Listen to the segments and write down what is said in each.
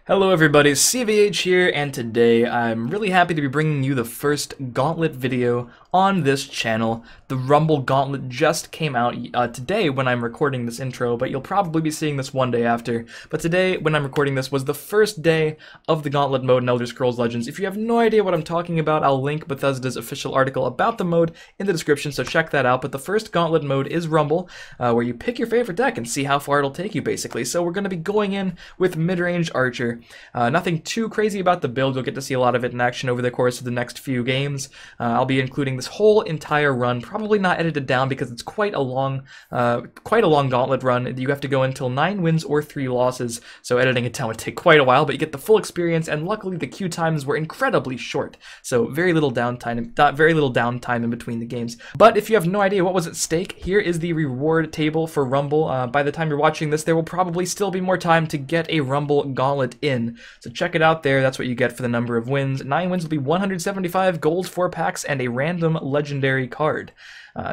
Hello everybody, CVH here, and today I'm really happy to be bringing you the first Gauntlet video on this channel. The Rumble Gauntlet just came out today when I'm recording this intro, but you'll probably be seeing this one day after. But today, when I'm recording this, was the first day of the Gauntlet mode in Elder Scrolls Legends. If you have no idea what I'm talking about, I'll link Bethesda's official article about the mode in the description, so check that out. But the first Gauntlet mode is Rumble, where you pick your favorite deck and see how far it'll take you, basically. So we're going to be going in with Midrange Archer. Nothing too crazy about the build. You'll get to see a lot of it in action over the course of the next few games. I'll be including this whole entire run, probably not edited down because it's quite a long Gauntlet run. You have to go until 9 wins or 3 losses, so editing it down would take quite a while, but you get the full experience, and luckily the queue times were incredibly short, so very little downtime in between the games. But if you have no idea what was at stake, here is the reward table for Rumble. By the time you're watching this, there will probably still be more time to get a Rumble Gauntlet in. So check it out there. That's what you get for the number of wins. 9 wins will be 175 gold 4 packs and a random legendary card.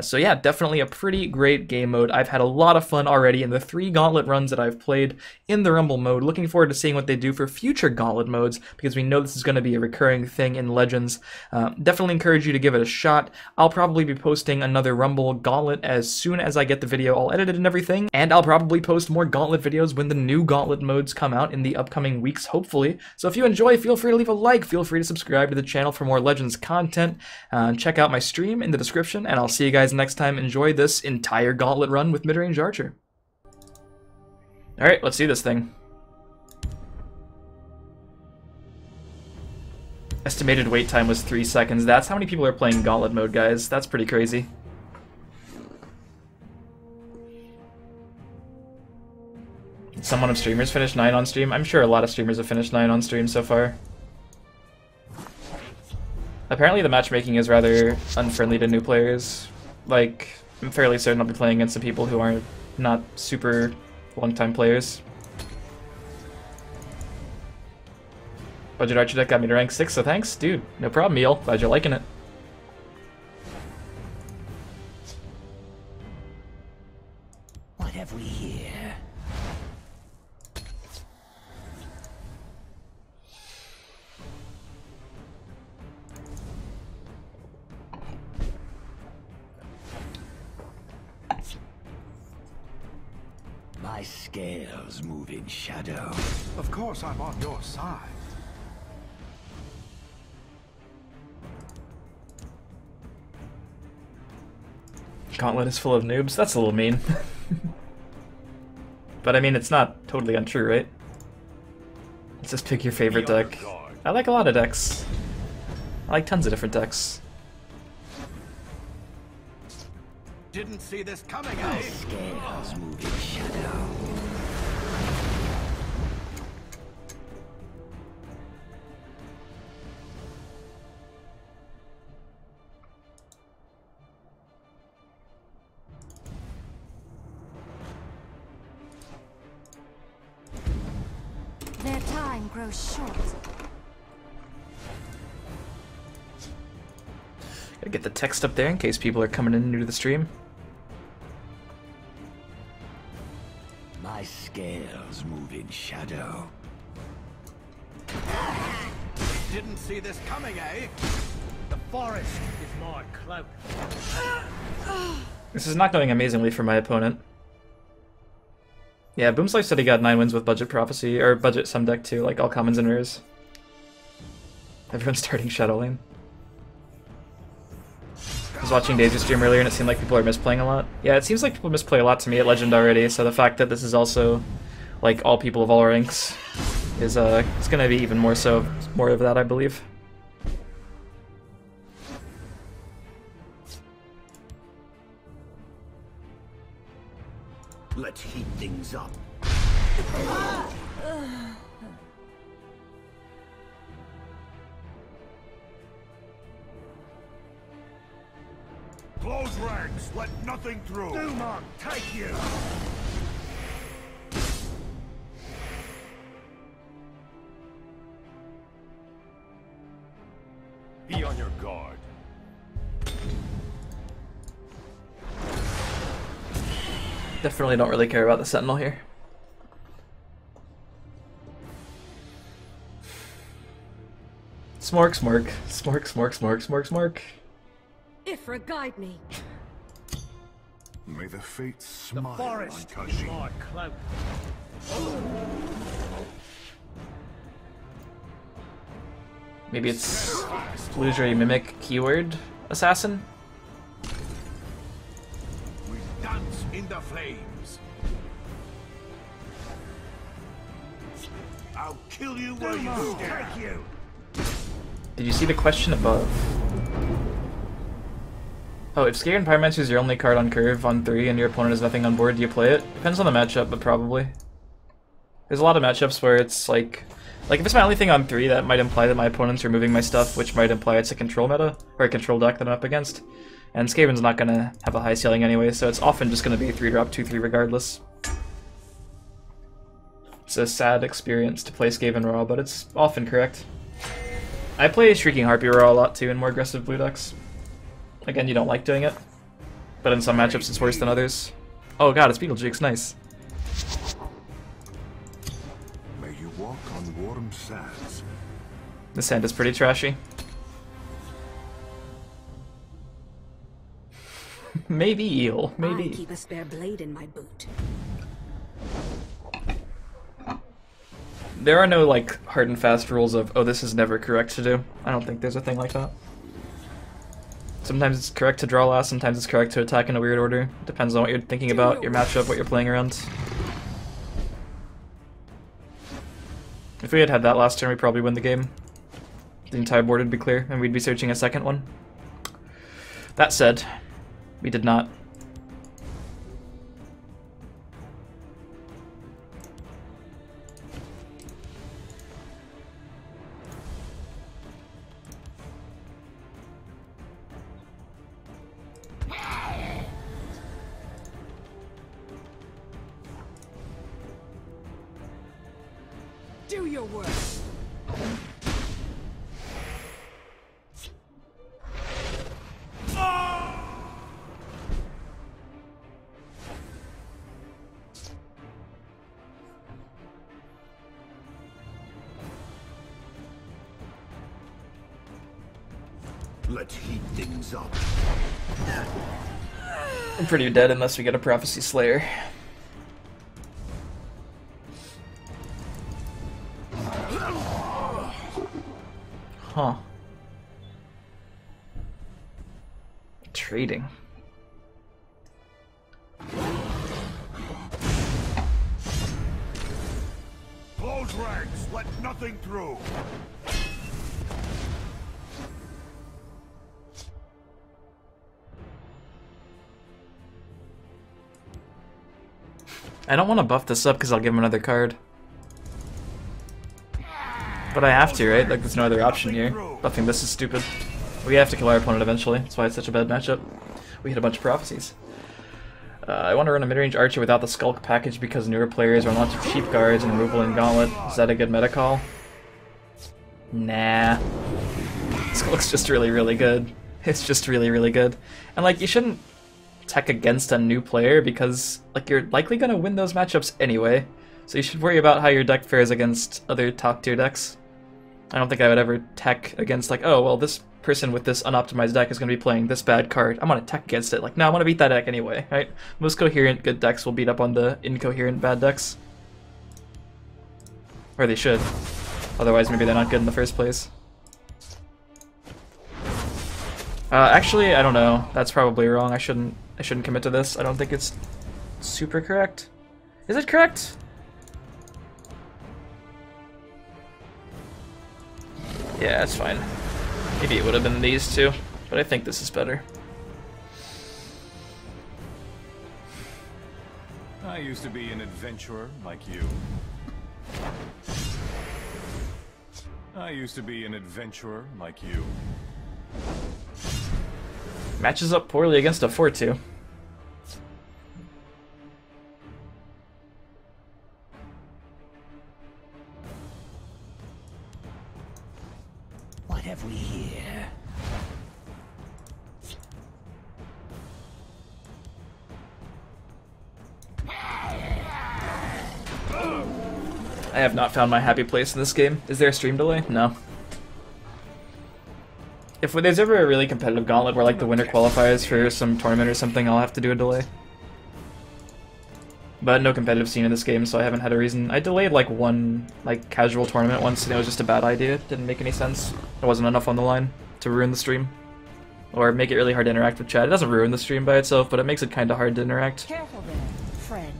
So yeah, definitely a pretty great game mode. I've had a lot of fun already in the 3 Gauntlet runs that I've played in the Rumble mode. Looking forward to seeing what they do for future Gauntlet modes, because we know this is going to be a recurring thing in Legends. Definitely encourage you to give it a shot. I'll probably be posting another Rumble Gauntlet as soon as I get the video all edited and everything, and I'll probably post more Gauntlet videos when the new Gauntlet modes come out in the upcoming weeks, hopefully. So if you enjoy, feel free to leave a like, feel free to subscribe to the channel for more Legends content, check out my stream in the description, and I'll see you guys next time. Enjoy this entire Gauntlet run with Midrange Archer. Alright, let's see this thing. Estimated wait time was 3 seconds. That's how many people are playing Gauntlet mode, guys. That's pretty crazy. Some of streamers finished 9 on stream. I'm sure a lot of streamers have finished 9 on stream so far. Apparently the matchmaking is rather unfriendly to new players. Like, I'm fairly certain I'll be playing against some people who are not super long-time players. Budget Archer deck got me to rank 6, so thanks. Dude, no problem, Eel. Glad you're liking it. What have we here? My scales move in shadow. Of course I'm on your side. Gauntlet is full of noobs? That's a little mean. But I mean, it's not totally untrue, right? Let's just pick your favorite deck. I like a lot of decks. I like tons of different decks. Didn't see this coming, My eh? scales move in shadow. Their time grows short. Gotta get the text up there in case people are coming in new to the stream. My scales move in shadow. Didn't see this coming, eh? The forest is my cloak. This is not going amazingly for my opponent. Yeah, Boomslife said he got 9 wins with Budget Prophecy, or Budget some deck too, like all commons and rares. Everyone's starting Shadow Lane. I was watching Daisy's stream earlier and it seemed like people are misplaying a lot. Yeah, it seems like people misplay a lot to me at Legend already, so the fact that this is also like all people of all ranks is it's gonna be even more so, more of that, I believe. Let's heat things up. Close ranks, let nothing through. Dumont, take you! Be on your guard. Definitely don't really care about the Sentinel here. Smork, smork, smork, smork, smork, smork, smork. Ifra, guide me. May the fates The smile forest on is Kashyyyk. my cloak. Maybe it's illusory mimic keyword assassin? We dance in the flames. I'll kill you where you stand. Take you. Did you see the question above? Oh, if Scare and Pyromancer is your only card on curve on 3 and your opponent has nothing on board, do you play it? Depends on the matchup, but probably. There's a lot of matchups where it's like if it's my only thing on 3, that might imply that my opponent's removing my stuff, which might imply it's a control meta, or a control deck that I'm up against. And Skaven's not gonna have a high ceiling anyway, so it's often just gonna be 3-drop, 2-3 regardless. It's a sad experience to play Skaven Raw, but it's often correct. I play Shrieking Harpy Raw a lot too in more aggressive blue decks. Again, you don't like doing it, but in some matchups it's worse than others. Oh god, it's Beetlejuice, nice. May you walk on warm sands. This hand is pretty trashy. Maybe eel, I maybe. keep a spare blade in my boot. There are no like hard and fast rules of, oh, this is never correct to do. I don't think there's a thing like that. Sometimes it's correct to draw last, sometimes it's correct to attack in a weird order. Depends on what you're thinking about, your matchup, what you're playing around. If we had had that last turn, we'd probably win the game. The entire board would be clear, and we'd be searching a second one. That said, we did not. Do your work. Let's heat things up. I'm pretty dead unless we get a Prophecy Slayer. Huh. Trading. Close ranks. Let nothing through. I don't want to buff this up because I'll give him another card. But I have to, right? Like, there's no other option here. Buffing this is stupid. We have to kill our opponent eventually. That's why it's such a bad matchup. We hit a bunch of prophecies. I want to run a midrange archer without the skulk package because newer players run lots of cheap cards and removal in Gauntlet. Is that a good meta call? Nah. Skulk's just really, really good. It's just really, really good. And like, you shouldn't tech against a new player because like you're likely gonna win those matchups anyway. So you should worry about how your deck fares against other top tier decks. I don't think I would ever tech against like, oh well, this person with this unoptimized deck is going to be playing this bad card. I'm going to tech against it. Like, no, I want to beat that deck anyway, right? Most coherent good decks will beat up on the incoherent bad decks. Or they should. Otherwise, maybe they're not good in the first place. Actually, I don't know. That's probably wrong. I shouldn't commit to this. I don't think it's super correct. Is it correct? Yeah, it's fine. Maybe it would have been these two, but I think this is better. I used to be an adventurer like you. I used to be an adventurer like you. Matches up poorly against a 4-2. What have we here? I have not found my happy place in this game. Is there a stream delay? No. If there's ever a really competitive gauntlet where like the winner qualifies for some tournament or something, I'll have to do a delay. But no competitive scene in this game, so I haven't had a reason. I delayed like one like casual tournament once, and it was just a bad idea. Didn't make any sense. There wasn't enough on the line to ruin the stream. Or make it really hard to interact with chat. It doesn't ruin the stream by itself, but it makes it kind of hard to interact. Careful there, friend.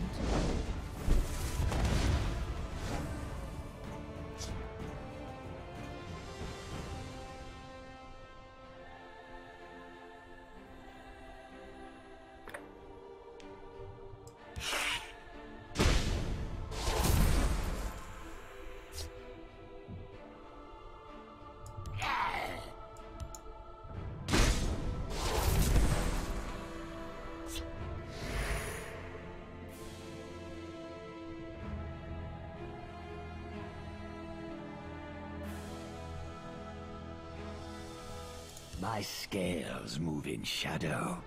My scales move in shadow.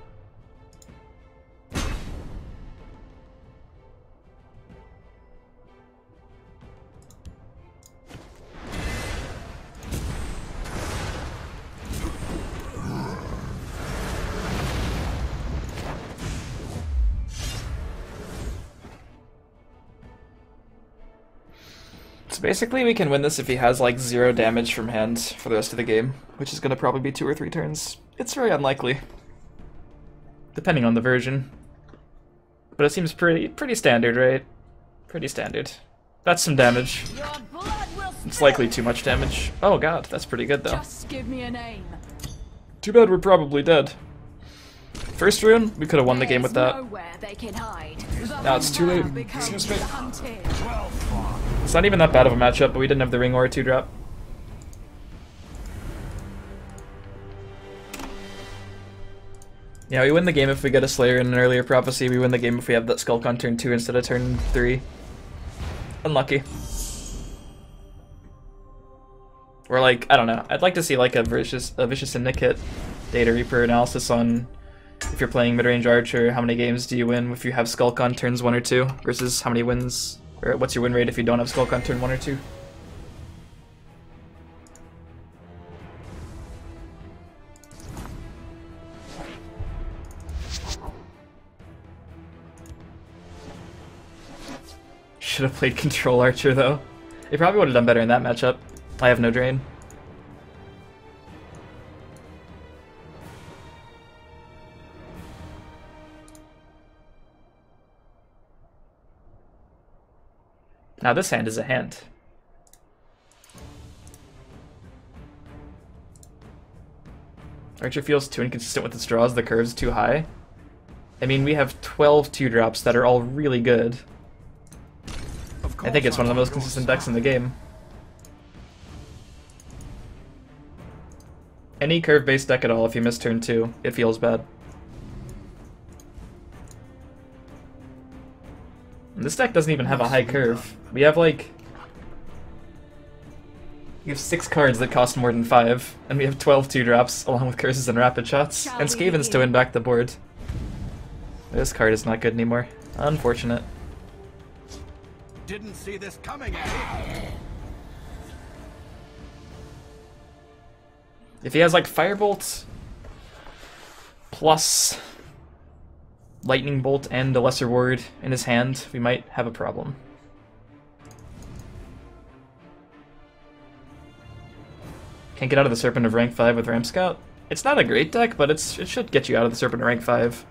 So basically we can win this if he has like 0 damage from hand for the rest of the game, which is going to probably be 2 or 3 turns. It's very unlikely, depending on the version. But it seems pretty standard, right? Pretty standard. That's some damage. Your blood will It's spill. likely too much damage. Oh god, that's pretty good though. Just give me a name. Too bad we're probably dead. First rune, we could have won the game with that. Nowhere they can hide. Now it's too late. Excuse me. Hunted. It's not even that bad of a matchup, but we didn't have the ring or a 2-drop. Yeah, we win the game if we get a Slayer in an earlier prophecy. We win the game if we have that Skulk on turn 2 instead of turn 3. Unlucky. Or like, I don't know. I'd like to see like a Vicious Syndicate Data Reaper analysis on if you're playing mid-range Archer, how many games do you win if you have Skulk on turns 1 or 2 versus how many wins, or what's your win rate if you don't have Skulk on turn 1 or 2. Should have played Control Archer though. They probably would have done better in that matchup. I have no drain. Now this hand is a hand. Archer feels too inconsistent with its draws, the curve's too high. I mean, we have 12 2-drops that are all really good. I think it's one of the most consistent decks in the game. Any curve-based deck at all, if you miss turn 2, it feels bad. And this deck doesn't even have a high curve. We have like... We have 6 cards that cost more than 5, and we have 12 2-drops, along with curses and rapid shots, and Skavens to win back the board. This card is not good anymore. Unfortunate. Didn't see this coming, eh? If he has like Firebolt plus Lightning Bolt and a Lesser Ward in his hand, we might have a problem. Can't get out of the Serpent of rank 5 with Ram Scout. It's not a great deck, but it should get you out of the Serpent of rank 5.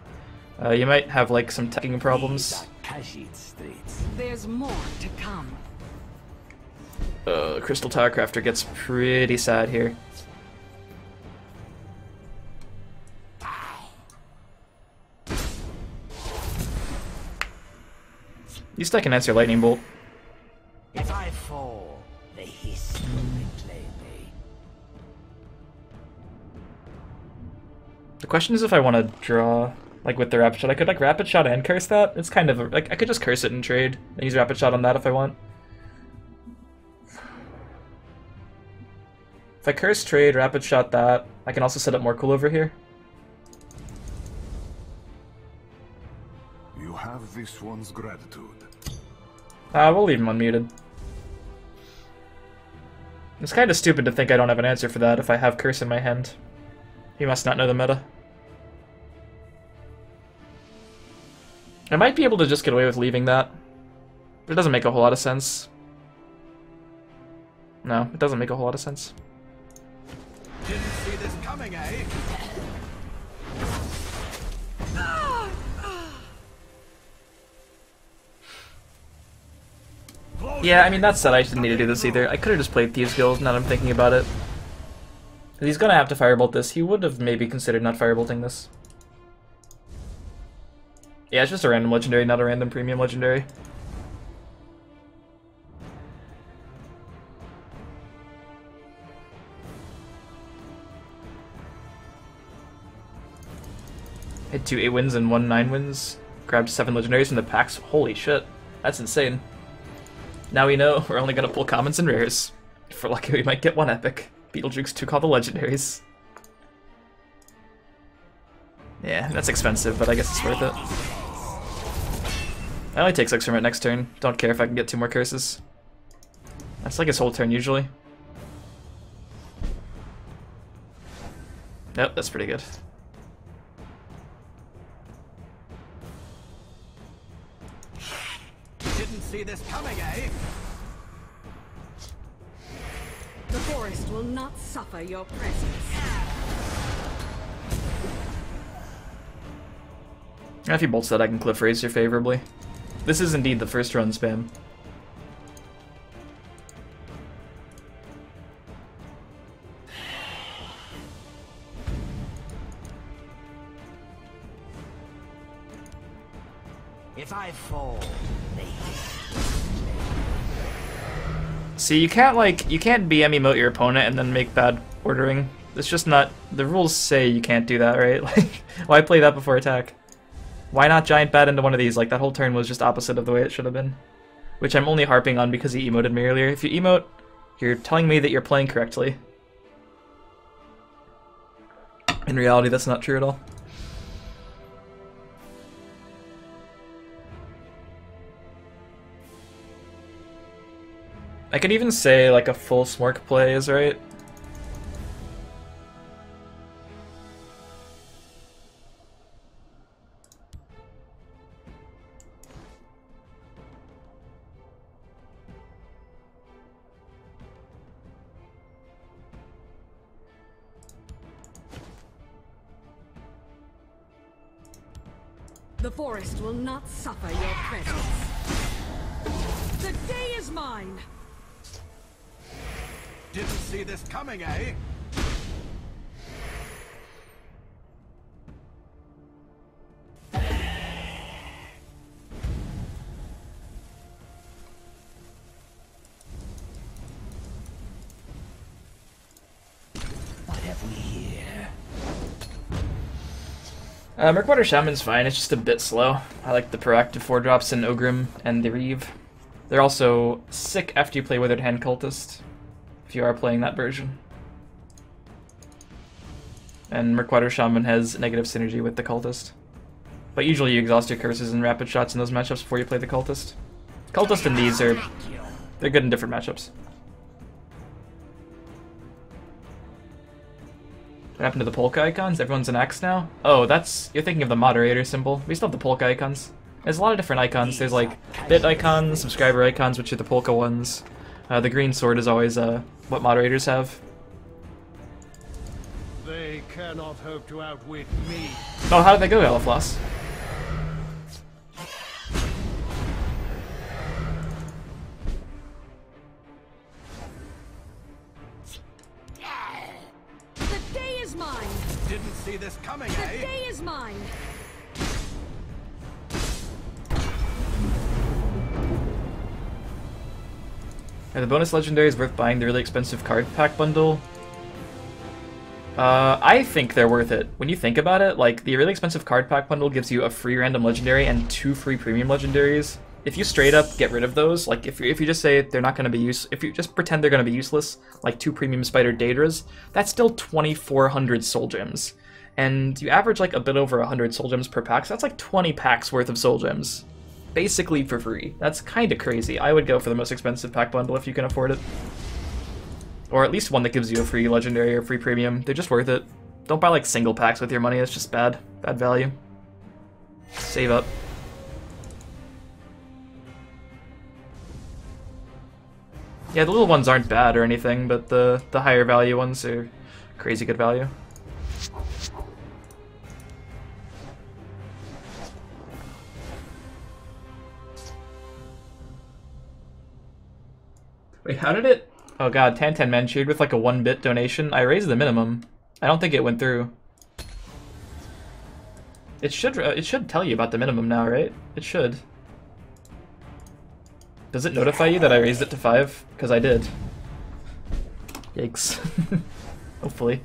You might have like some teching problems. There's more to come. Crystal Tower Crafter gets pretty sad here. You still can answer Lightning Bolt. If I fall, the hiss will reclaim me. The question is if I want to draw, like with the Rapid Shot. I could like Rapid Shot and curse that. It's kind of, like, I could just curse it and trade, and use Rapid Shot on that if I want. If I curse, trade, Rapid Shot that, I can also set up more cool over here. You have this one's gratitude. We'll leave him unmuted. It's kind of stupid to think I don't have an answer for that if I have curse in my hand. He must not know the meta. I might be able to just get away with leaving that. But it doesn't make a whole lot of sense. No, it doesn't make a whole lot of sense. Didn't see this coming, eh? Yeah, I mean, that said, I didn't need to do this either. I could have just played Thieves Guild, now that I'm thinking about it. If he's gonna have to firebolt this, he would have maybe considered not firebolting this. Yeah, it's just a random legendary, not a random premium legendary. Hit 2 8 wins and 1 9 wins. Grabbed 7 legendaries from the packs. Holy shit, that's insane. Now we know we're only gonna pull commons and rares. If we're lucky, we might get 1 epic. Beetlejuice took all the legendaries. Yeah, that's expensive, but I guess it's worth it. I only take 6 from it next turn. Don't care if I can get 2 more curses. That's like his whole turn usually. Nope, that's pretty good. Didn't see this coming, eh? The forest will not suffer your presence. If he bolts that, I can Cliff Racer favorably. This is indeed the first run spam. If I fall, the See, you can't BM emote your opponent and then make bad ordering. It's just not, the rules say you can't do that, right? Like, why play that before attack? Why not giant bat into one of these? Like, that whole turn was just opposite of the way it should have been. Which I'm only harping on because he emoted me earlier. If you emote, you're telling me that you're playing correctly. In reality, that's not true at all. I could even say, like, a full Smork play is right. The forest will not suffer your presence. The day is mine. Didn't see this coming, eh? what have we here? Merkwater Shaman's fine, it's just a bit slow. I like the proactive 4-drops in Ogrim and the Reeve. They're also sick after you play Withered Hand Cultist, if you are playing that version. And Merkwater Shaman has negative synergy with the Cultist. But usually you exhaust your curses and rapid shots in those matchups before you play the Cultist. Cultist and these are, they're good in different matchups. What happened to the polka icons? Everyone's an axe now? Oh, that's, you're thinking of the moderator symbol. We still have the polka icons. There's a lot of different icons. There's like bit icons, subscriber icons, which are the polka ones. The green sword is always what moderators have. They cannot hope to outwit me. Oh, how did that go, Elifloss? The day is mine. Didn't see this coming, The eh? day is mine. Are the bonus legendaries worth buying the really expensive card pack bundle? I think they're worth it. When you think about it, like, the really expensive card pack bundle gives you a free random legendary and 2 free premium legendaries. If you straight up get rid of those, like, if you just say they're not going to be if you just pretend they're going to be useless, like 2 premium spider Daedras, that's still 2,400 soul gems. And you average like a bit over 100 soul gems per pack, so that's like 20 packs worth of soul gems. Basically for free. That's kind of crazy. I would go for the most expensive pack bundle if you can afford it. Or at least one that gives you a free legendary or free premium. They're just worth it. Don't buy like single packs with your money, it's just bad. Bad value. Save up. Yeah, the little ones aren't bad or anything, but the higher value ones are crazy good value. Wait, how did it? Oh god, Tan Man cheered with like a 1-bit donation. I raised the minimum. I don't think it went through. It should tell you about the minimum now, right? It should. Does it notify you that I raised it to 5? Because I did. Yikes. Hopefully.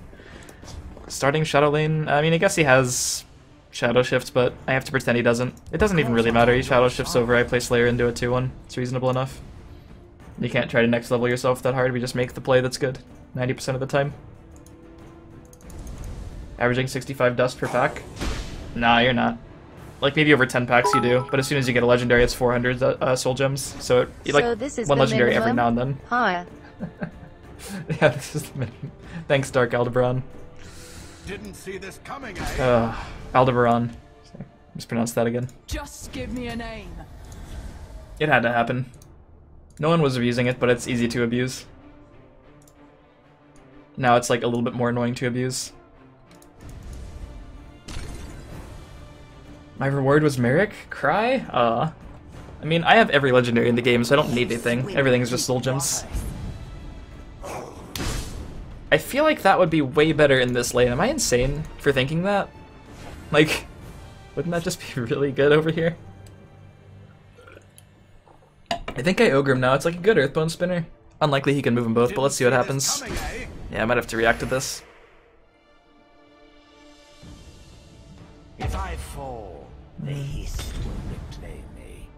Starting Shadow Lane. I mean, I guess he has Shadow Shift, but I have to pretend he doesn't. It doesn't even really matter. He Shadow Shifts over, I play Slayer into a 2-1. It's reasonable enough. You can't try to next level yourself that hard. We just make the play that's good 90% of the time. Averaging 65 dust per pack? Nah, you're not. Like maybe over 10 packs you do, but as soon as you get a legendary, it's 400 soul gems. So, like this is one legendary minimum? every now and then. Huh. Yeah, this is the minimum. Thanks, Dark Aldebaran. Didn't see this coming, eh? Aldebaran. Sorry, mispronounced that again. Just give me a name. It had to happen. No one was abusing it, but it's easy to abuse. Now it's like a little bit more annoying to abuse. My reward was Merrick? Cry? I mean, I have every legendary in the game, so I don't need anything. Everything's just soul gems. I feel like that would be way better in this lane. Am I insane for thinking that? Like, wouldn't that just be really good over here? I think I Ogre him now. It's like a good Earthbone spinner. Unlikely he can move them both, but let's see what happens. Yeah, I might have to react to this. If I fall, the hiss will reclaim me.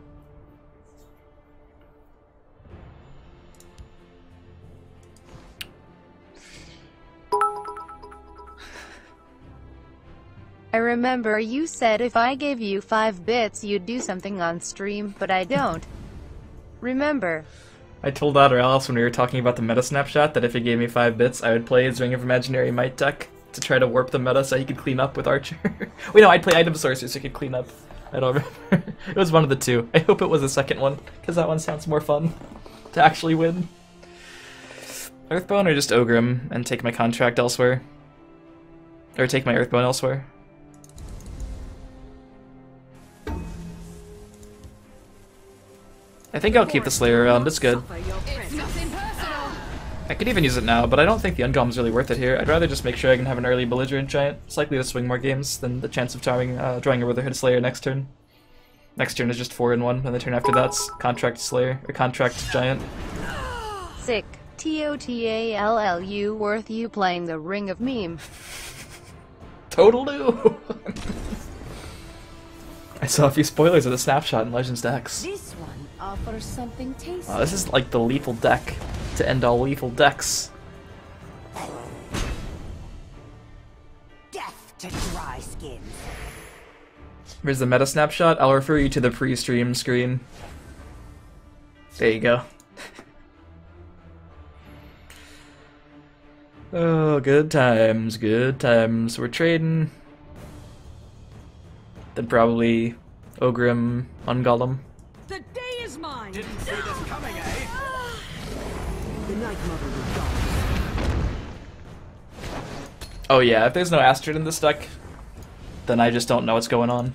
I remember you said if I gave you 5 bits you'd do something on stream, but I don't. Remember. I told Otter Alice when we were talking about the meta snapshot that if he gave me 5 bits, I would play his Ring of Imaginary Might deck to try to warp the meta so he could clean up with Archer. Wait, no, I'd play Item Sorcerer so he could clean up. I don't remember. It was one of the two. I hope it was the second one, because that one sounds more fun to actually win. Earthbone or just Ogre him and take my contract elsewhere? Or take my Earthbone elsewhere? I think I'll keep the Slayer around, it's good. It's nothing personal. I could even use it now, but I don't think the Ungom's really worth it here. I'd rather just make sure I can have an early Belligerent Giant. It's likely to swing more games than the chance of drawing a Witherhood Slayer next turn. Next turn is just 4-in-1, and the turn after that's Contract Slayer, or Contract Giant. Sick. TOTALLU worth you playing the Ring of Meme. Total new! I saw a few spoilers of the snapshot in Legends decks. This one offers something tasty. This is like the lethal deck to end all lethal decks. Death to dry skins. Here's the meta snapshot. I'll refer you to the pre-stream screen. There you go. Oh, good times, good times. We're trading. Then probably Ogrim, Ungolem. The day is mine. Didn't see this coming, eh? The Night Mother will die. Oh yeah, if there's no Astrid in this deck, then I just don't know what's going on.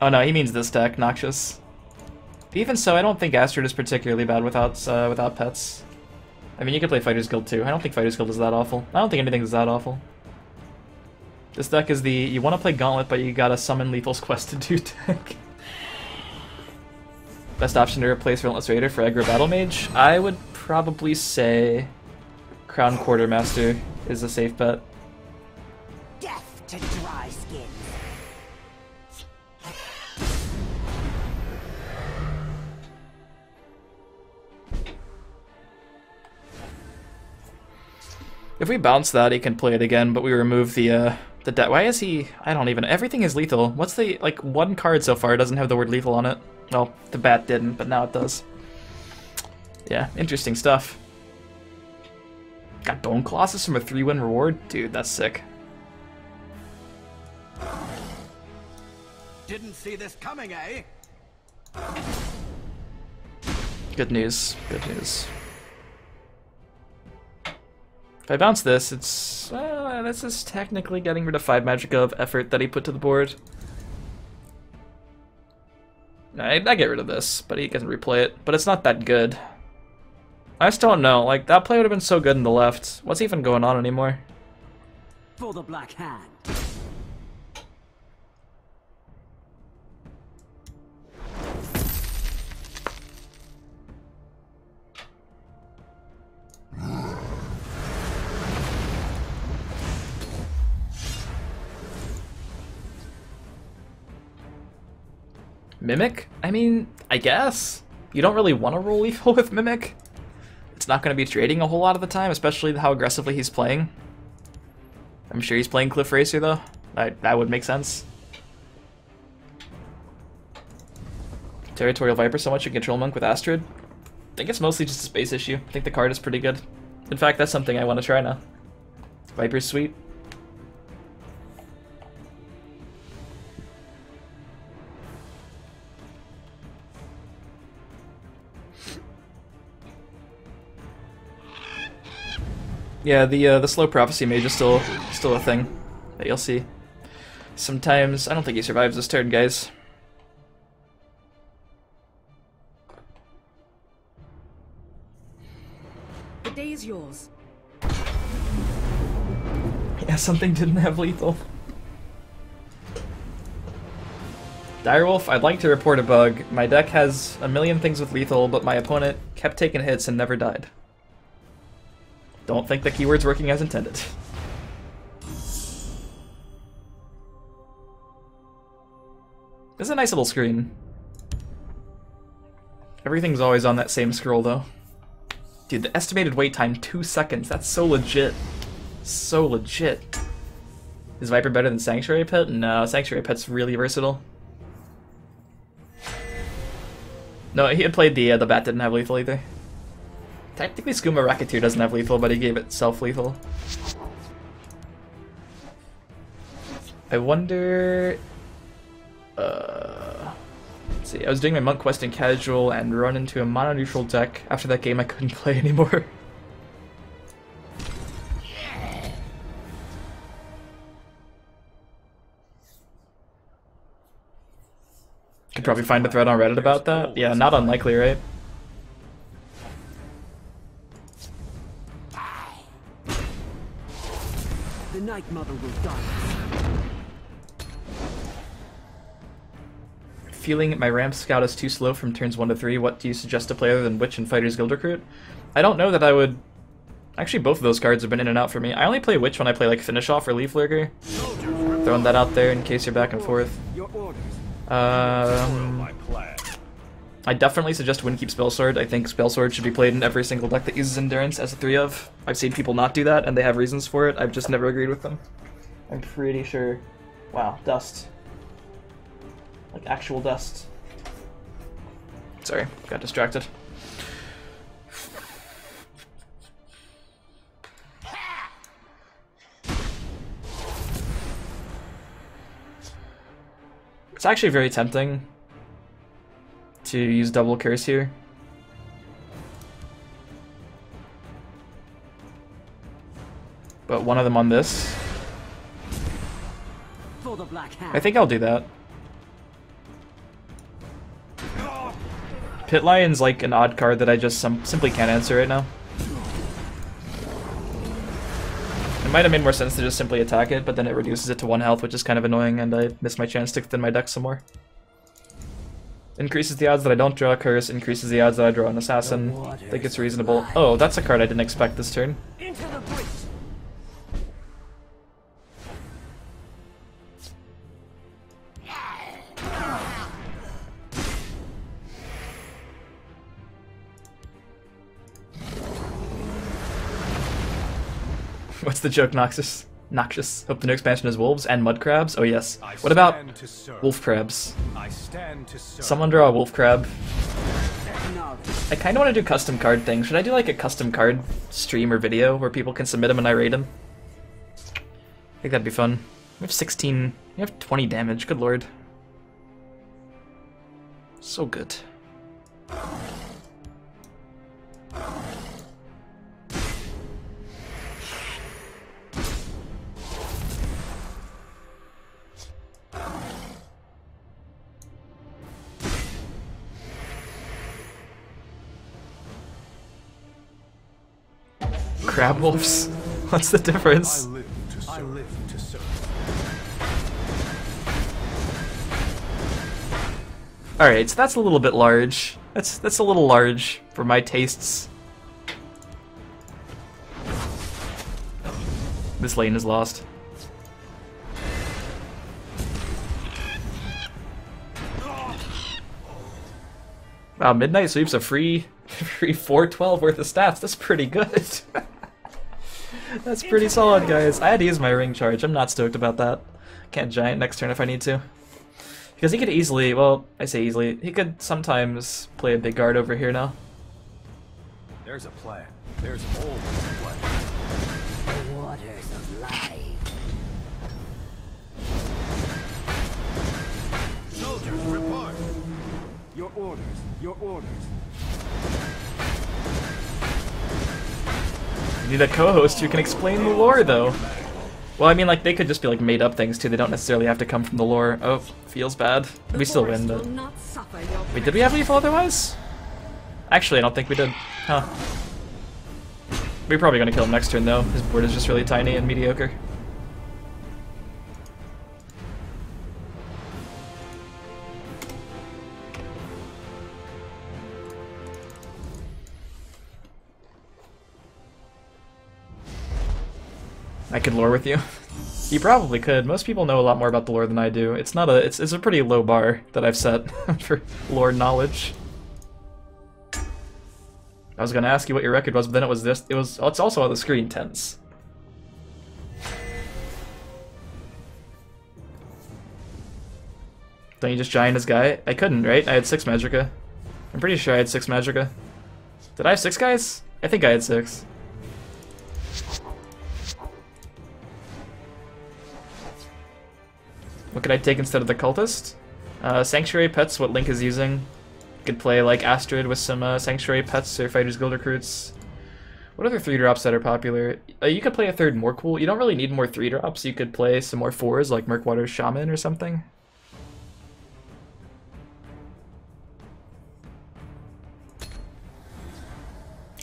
Oh no, he means this deck, Noxious. Even so, I don't think Astrid is particularly bad without pets. I mean, you could play Fighter's Guild too. I don't think Fighter's Guild is that awful. I don't think anything is that awful. This deck is the, you want to play Gauntlet, but you gotta summon Lethal's Quest to do deck. Best option to replace Relentless Raider for Aggro Battle Mage? I would probably say Crown Quartermaster is a safe bet. Death to dry skins. If we bounce that, he can play it again, but we remove the deck. Why is he... I don't even... Everything is lethal. What's the... Like, one card so far doesn't have the word lethal on it. Well, the bat didn't, but now it does. Yeah, interesting stuff. God Bone Colossus from a 3-win reward? Dude, that's sick. Didn't see this coming, eh? Good news. Good news. If I bounce this, it's... this is technically getting rid of 5 magic of effort that he put to the board. I get rid of this, but he can replay it. But it's not that good. I just don't know. Like, that play would have been so good in the left. What's even going on anymore? For the Black Hand. Mimic? I mean, I guess. You don't really want to roll lethal with Mimic. It's not going to be trading a whole lot of the time, especially how aggressively he's playing. I'm sure he's playing Cliff Racer, though. That would make sense. Territorial Viper so much you control Monk with Astrid? I think it's mostly just a space issue. I think the card is pretty good. In fact, that's something I want to try now. Viper's sweet. Yeah, the slow prophecy mage is still a thing that you'll see. Sometimes I don't think he survives this turn, guys. The day is yours. Yeah, something didn't have lethal. Direwolf, I'd like to report a bug. My deck has a million things with lethal, but my opponent kept taking hits and never died. Don't think the keyword's working as intended. This is a nice little screen. Everything's always on that same scroll, though. Dude, the estimated wait time, 2 seconds. That's so legit. So legit. Is Viper better than Sanctuary Pet? No, Sanctuary Pet's really versatile. No, he had played the Bat didn't have lethal either. Technically, Skooma Racketeer doesn't have lethal, but he gave it self-lethal. I wonder... let's see, I was doing my Monk quest in casual and run into a mono-neutral deck. After that game, I couldn't play anymore. Could probably find a thread on Reddit about that. Yeah, not unlikely, right? The Night Mother will die. Feeling my ramp scout is too slow from turns 1 to 3, what do you suggest to play other than Witch and Fighter's Guild Recruit? I don't know that I would... Actually, both of those cards have been in and out for me. I only play Witch when I play like Finish Off or Leaf Lurker. Throwing that out there in case you're back and forth. I definitely suggest Windkeep Spellsword. I think Spellsword should be played in every single deck that uses Endurance as a 3-of. I've seen people not do that, and they have reasons for it. I've just never agreed with them. I'm pretty sure... Wow, dust. Like actual dust. Sorry, got distracted. It's actually very tempting to use double curse here. But one of them on this. For the Black Hand. I think I'll do that. Pit Lion's like an odd card that I just simply can't answer right now. It might have made more sense to just simply attack it, but then it reduces it to 1 health, which is kind of annoying, and I missed my chance to thin my deck some more. Increases the odds that I don't draw a curse, increases the odds that I draw an assassin. I think it's reasonable. Oh, that's a card I didn't expect this turn. Into the breach. What's the joke, Noxious? Noxious. Hope the new expansion is wolves and mud crabs? Oh yes. What about wolf crabs? Someone draw a wolf crab. Acknowledge. I kind of want to do custom card things. Should I do like a custom card stream or video where people can submit them and I rate them? I think that'd be fun. We have 16, we have 20 damage, good lord. So good. Crab wolves? What's the difference? I live to serve. Alright, so that's a little bit large. That's a little large for my tastes. This lane is lost. Wow, Midnight Sweep's a free 412 worth of stats. That's pretty good. That's pretty solid, guys. I had to use my ring charge. I'm not stoked about that. Can't giant next turn if I need to. Because he could easily, well, I say easily, he could sometimes play a big guard over here now. There's a plan. There's always a plan. The waters of life. Soldiers, report. Your orders. Your orders. You need a co-host who can explain the lore, though. Well, I mean, like, they could just be, like, made up things, too. They don't necessarily have to come from the lore. Oh, feels bad. We still win, but... Wait, did we have lethal otherwise? Actually, I don't think we did. Huh. We're probably gonna kill him next turn, though. His board is just really tiny and mediocre. I could lore with you. You probably could. Most people know a lot more about the lore than I do. It's not a it's a pretty low bar that I've set for lore knowledge. I was gonna ask you what your record was, but then it was this. It's also on the screen, tense. Don't you just giant his guy? I couldn't, right? I had 6 Magicka. I'm pretty sure I had 6 Magicka. Did I have 6 guys? I think I had 6. What could I take instead of the Cultist? Sanctuary Pet's what Link is using. You could play like Astrid with some Sanctuary Pets or Fighters Guild Recruits. What other 3-drops that are popular? You could play a 3rd Morkwool. You don't really need more 3-drops. You could play some more 4s like Murkwater's Shaman or something.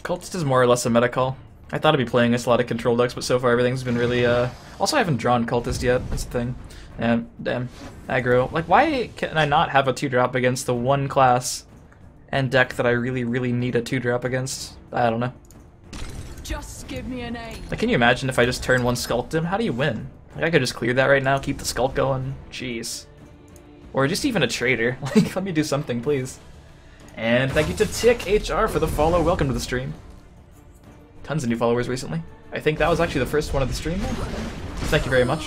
Cultist is more or less a meta call. I thought I'd be playing a lot of control decks, but so far everything's been really, Also, I haven't drawn Cultist yet, that's the thing. And, damn, aggro. Like, why can I not have a 2-drop against the one class and deck that I really, really need a 2-drop against? I don't know. Just give me a name. Like, can you imagine if I just turn one Sculpt him? How do you win? Like, I could just clear that right now, keep the Sculpt going. Jeez. Or just even a trader. Like, let me do something, please. And thank you to Tick HR for the follow. Welcome to the stream. Tons of new followers recently. I think that was actually the first one of the stream. Thank you very much.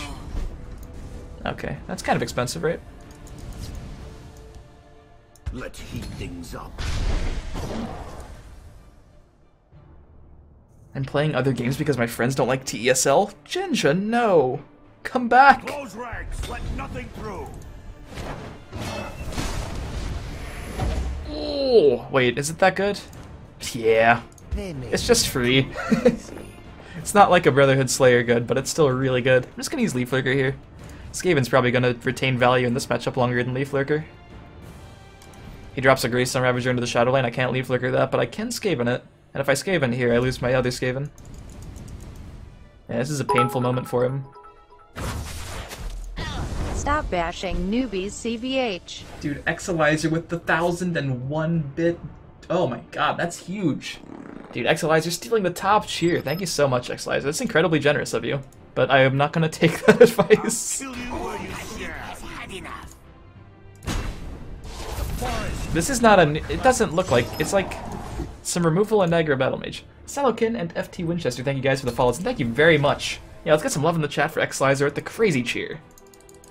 Okay, that's kind of expensive, right? Let's heat things up. I'm playing other games because my friends don't like TESL? Jinja, no! Come back! Close ranks. Let nothing through. Oh, wait, is it that good? Yeah. It's just free. It's not like a Brotherhood Slayer good, but it's still really good. I'm just gonna use Leaf Lurker here. Skaven's probably gonna retain value in this matchup longer than Leaf Lurker. He drops a Greystone Ravager into the Shadow Lane. I can't Leaf Lurker that, but I can Skaven it. And if I Skaven here, I lose my other Skaven. Yeah, this is a painful moment for him. Stop bashing newbies, CVH. Dude, Exelizer with the 1001 bit. Oh my god, that's huge. Dude, Exelizer stealing the top cheer. Thank you so much, Exelizer. That's incredibly generous of you. But I am not gonna take that advice. Kill you where you share. This is not a. It doesn't look like. It's like some removal and Niagara Battle Mage. Salokin and FT Winchester, thank you guys for the follows, and thank you very much. Yeah, let's get some love in the chat for Exelizer at the crazy cheer.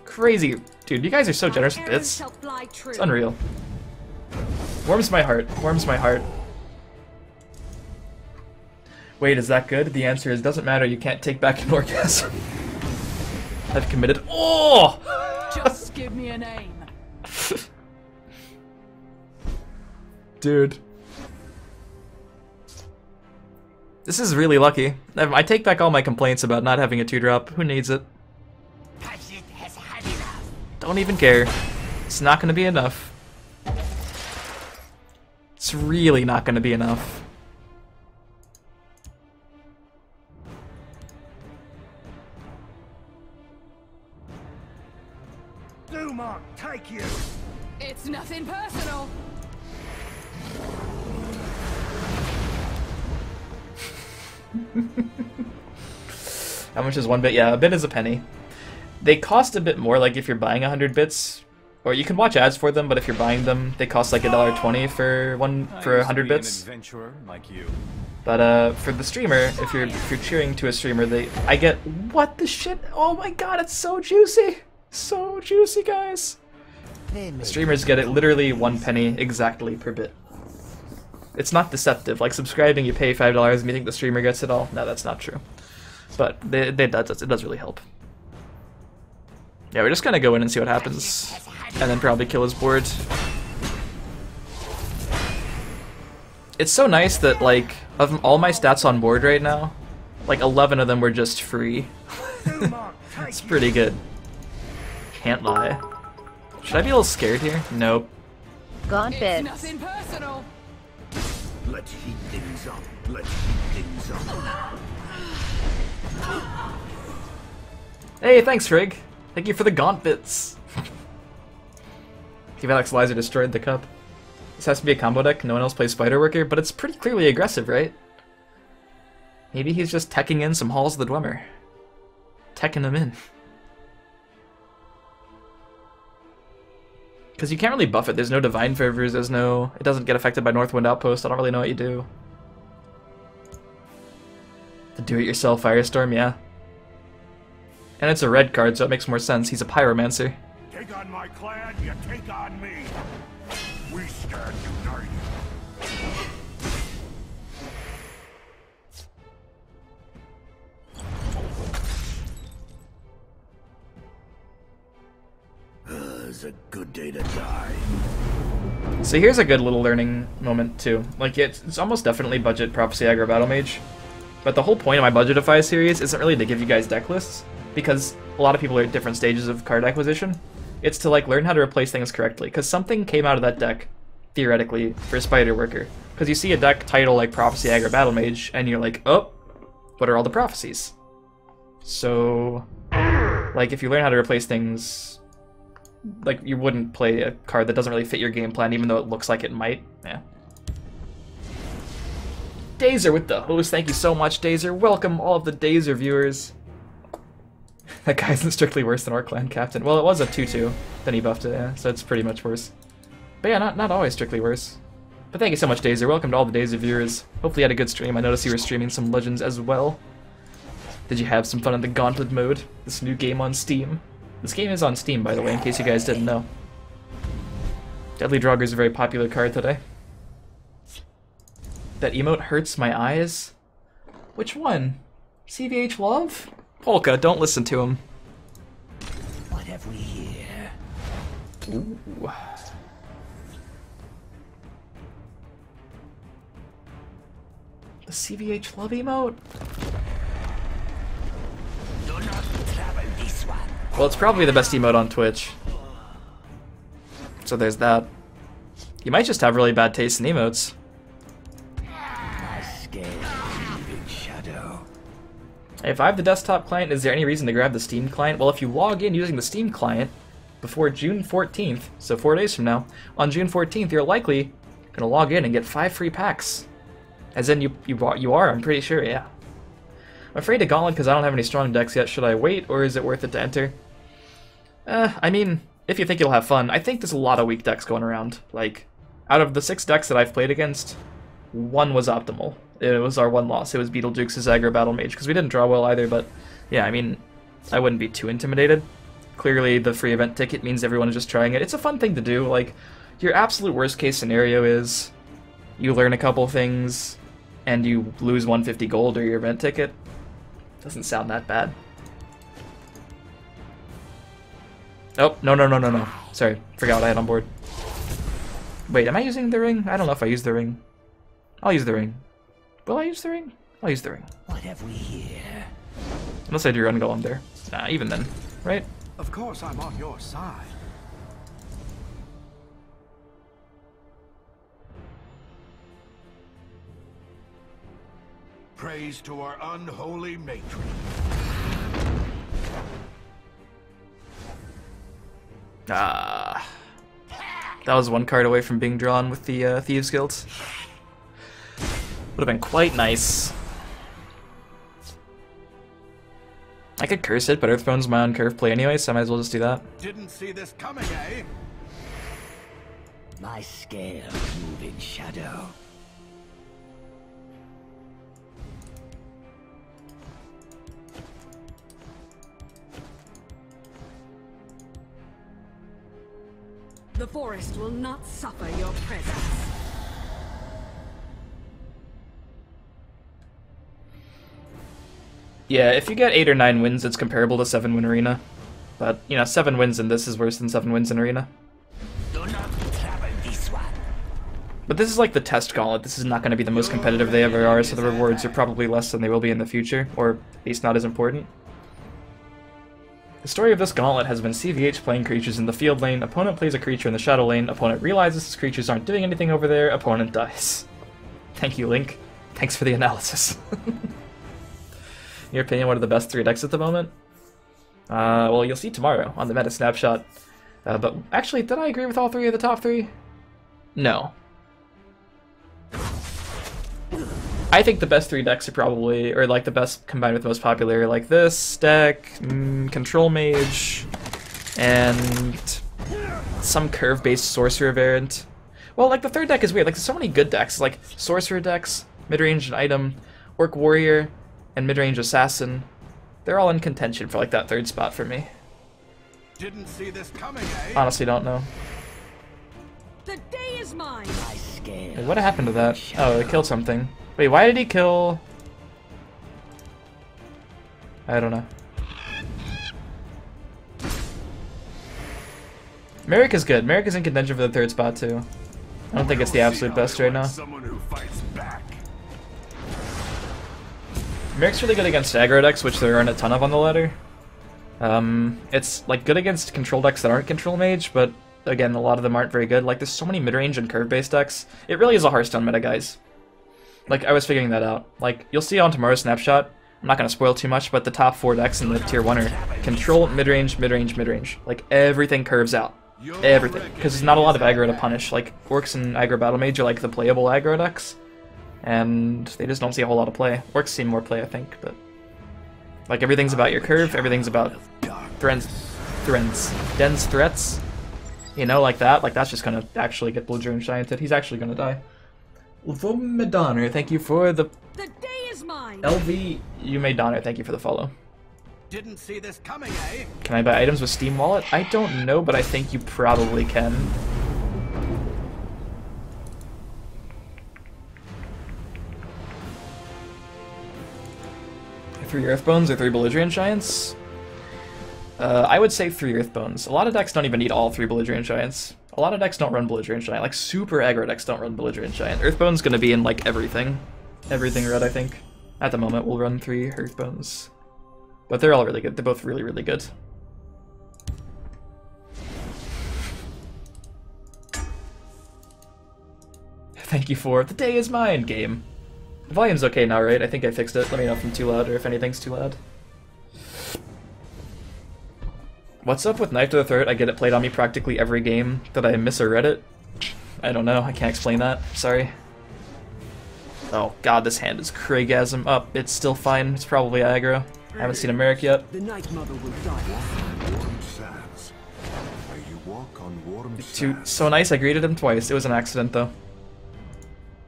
Crazy. Dude, you guys are so generous with bits. It's unreal. Warms my heart. Warms my heart. Wait, is that good? The answer is doesn't matter, you can't take back an orgasm. I've committed. Oh! Just give me a name. Dude. This is really lucky. I take back all my complaints about not having a 2-drop. Who needs it? Don't even care. It's not gonna be enough. It's really not gonna be enough. Dumark, take you! It's nothing personal. How much is 1 bit? Yeah, a bit is a penny. They cost a bit more, like if you're buying 100 bits, or you can watch ads for them, but if you're buying them, they cost like $1.20 for 100 bits. An adventurer like you. But for the streamer, if you're cheering to a streamer, I get what the shit? Oh my god, it's so juicy, so juicy, guys. The streamers get it literally 1 penny exactly per bit. It's not deceptive. Like subscribing, you pay $5 and you think the streamer gets it all. No, that's not true. But it does really help. Yeah, we're just gonna go in and see what happens, and then probably kill his board. It's so nice that, like, of all my stats on board right now, like 11 of them were just free. It's pretty good. Can't lie. Should I be a little scared here? Nope. Gauntlet. It's nothing personal. Let's heat things up. Let's heat things up. Hey, thanks, Frig. Thank you for the Gauntbits. Team Alex Lizer destroyed the cup. This has to be a combo deck. No one else plays Spiderworker, but it's pretty clearly aggressive, right? Maybe he's just teching in some Halls of the Dwemer. Teching them in. Because you can't really buff it. There's no Divine Fervors, there's no... It doesn't get affected by Northwind Outpost. I don't really know what you do. The do-it-yourself Firestorm, yeah. And it's a red card, so it makes more sense. He's a Pyromancer. Take on my clan, you take on me. We stand united. It's a good day to die. So here's a good little learning moment, too. Like, it's almost definitely budget Prophecy Aggro Battle Mage. But the whole point of my Budgetify series isn't really to give you guys deck lists, because a lot of people are at different stages of card acquisition. It's to, like, learn how to replace things correctly, because something came out of that deck, theoretically, for Spiderworker. Because you see a deck title like Prophecy Aggro Battle Mage, and you're like, oh, what are all the prophecies? So, like, if you learn how to replace things, like, you wouldn't play a card that doesn't really fit your game plan, even though it looks like it might. Yeah. Dazer with the host. Thank you so much, Dazer. Welcome all of the Dazer viewers. That guy isn't strictly worse than our clan captain. Well, it was a 2-2. Then he buffed it, yeah, so it's pretty much worse. But yeah, not always strictly worse. But thank you so much, Dazer. Welcome to all the Dazer viewers. Hopefully you had a good stream. I noticed you were streaming some Legends as well. Did you have some fun in the Gauntlet mode? This new game on Steam. This game is on Steam, by the way, in case you guys didn't know. Deadly Draugr is a very popular card today. That emote hurts my eyes? Which one? CVH Love? Polka, don't listen to him. What have we here? Ooh. The CVH Love emote? Do not travel this one. Well, it's probably the best emote on Twitch. So there's that. You might just have really bad taste in emotes. My scale, big shadow. If I have the desktop client, is there any reason to grab the Steam client? Well, if you log in using the Steam client before June 14th, so 4 days from now, on June 14th, you're likely going to log in and get 5 free packs. As in, you are, I'm pretty sure, yeah. I'm afraid of Gauntlet because I don't have any strong decks yet. Should I wait, or is it worth it to enter? I mean, if you think you'll have fun, I think there's a lot of weak decks going around. Like, out of the 6 decks that I've played against, 1 was optimal. It was our 1 loss. It was Beetlejuice's Aggro Battle Mage, because we didn't draw well either, but yeah, I mean, I wouldn't be too intimidated. Clearly, the free event ticket means everyone is just trying it. It's a fun thing to do. Like, your absolute worst case scenario is you learn a couple things, and you lose 150 gold or your event ticket. Doesn't sound that bad. Oh, no. Sorry, forgot what I had on board. Wait, am I using the ring? I don't know if I use the ring. I'll use the ring. Will I use the ring? I'll use the ring. What have we here? Unless I do run golem there. Nah, even then, right? Of course I'm on your side. Praise to our unholy matron. Ah. That was one card away from being drawn with the Thieves Guild. Would have been quite nice. I could curse it, but Earthbone's my own curve play anyway, so I might as well just do that. Didn't see this coming, eh? My scales move in shadow. The forest will not suffer your presence. Yeah, if you get 8 or 9 wins, it's comparable to 7-win Arena. But, you know, 7 wins in this is worse than 7 wins in Arena. Do not travel this one. But this is like the test gauntlet. This is not going to be the most competitive they ever are, so the rewards are probably less than they will be in the future, or at least not as important. The story of this gauntlet has been CVH playing creatures in the field lane, opponent plays a creature in the shadow lane, opponent realizes his creatures aren't doing anything over there, opponent dies. Thank you, Link. Thanks for the analysis. In your opinion, what are the best 3 decks at the moment? Well, you'll see tomorrow on the meta snapshot. But actually, did I agree with all 3 of the top 3? No. I think the best 3 decks are probably, or like the best combined with most popular, like this deck, Control Mage, and some curve-based Sorcerer variant. Well, like the 3rd deck is weird. Like there's so many good decks, like Sorcerer decks, Midrange and Item, Orc Warrior, and Midrange Assassin. They're all in contention for like that 3rd spot for me. Didn't see this coming, eh? Honestly, don't know. The day is mine. My scales. Wait, what happened to that? Oh, they killed something. Wait, why did he kill? I don't know. Merrick is good. Merrick is in contention for the 3rd spot too. I don't think it's the absolute best right now. Someone who fights back. Merrick's really good against aggro decks, which there aren't a ton of on the ladder. It's like good against control decks that aren't control mage, but again, a lot of them aren't very good. Like there's so many mid-range and curve-based decks. It really is a Hearthstone meta, guys. Like I was figuring that out. Like you'll see on tomorrow's snapshot. I'm not gonna spoil too much, but the top 4 decks in the tier 1 are control, mid-range, mid-range, mid-range. Like everything curves out. Everything. Because there's not a lot of aggro to punish. Like Orcs and Aggro Battle Mage are like the playable aggro decks. And they just don't see a whole lot of play. Orcs see more play, I think, but like everything's about your curve, everything's about dense threats. You know, like that. Like that's just gonna actually get Midrange Gianted. He's actually gonna die. Vomedoner, thank you for the day is mine. LV. You made Donner, thank you for the follow. Didn't see this coming, eh? Can I buy items with Steam Wallet? I don't know, but I think you probably can. 3 Earthbones or 3 Belligerent Giants? I would say 3 Earthbones. A lot of decks don't even need all 3 Belligerent Giants. A lot of decks don't run Belligerent Giant. Like, super aggro decks don't run Belligerent Giant. Earthbone's gonna be in, like, everything. Everything red, I think. At the moment, we'll run 3 Earthbones. But they're all really good. They're both really, really good. Thank you for the day is mine game. The volume's okay now, right? I think I fixed it. Let me know if I'm too loud or if anything's too loud. What's up with Knife to the Throat? I get it played on me practically every game. Did I miss or read it? I don't know. I can't explain that. Sorry. Oh god, this hand is Craigasm. Up. It's still fine. It's probably aggro. I haven't seen a Merrick yet. The Night Mother will die. Warm sands. Where you walk on warm sands. So nice, I greeted him twice. It was an accident, though.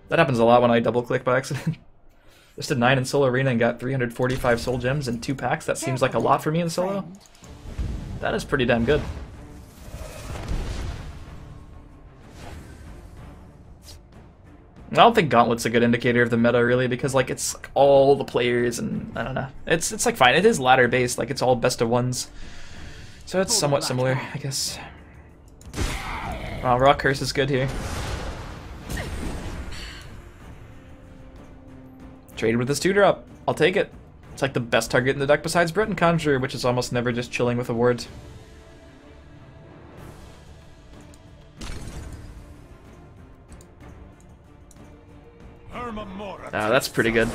That happens a lot when I double-click by accident. Just did 9 in solo arena and got 345 soul gems in 2 packs. That seems like a lot for me in solo. That is pretty damn good. I don't think Gauntlet's a good indicator of the meta, really, because, like, it's like, all the players, and I don't know. It's like, fine. It is ladder-based, like, it's all best of ones. So it's somewhat similar, I guess. Wow, Rock Curse is good here. Trade with this 2-drop. I'll take it. It's like the best target in the deck besides Breton Conjurer, which is almost never just chilling with a ward. Oh, that's pretty good.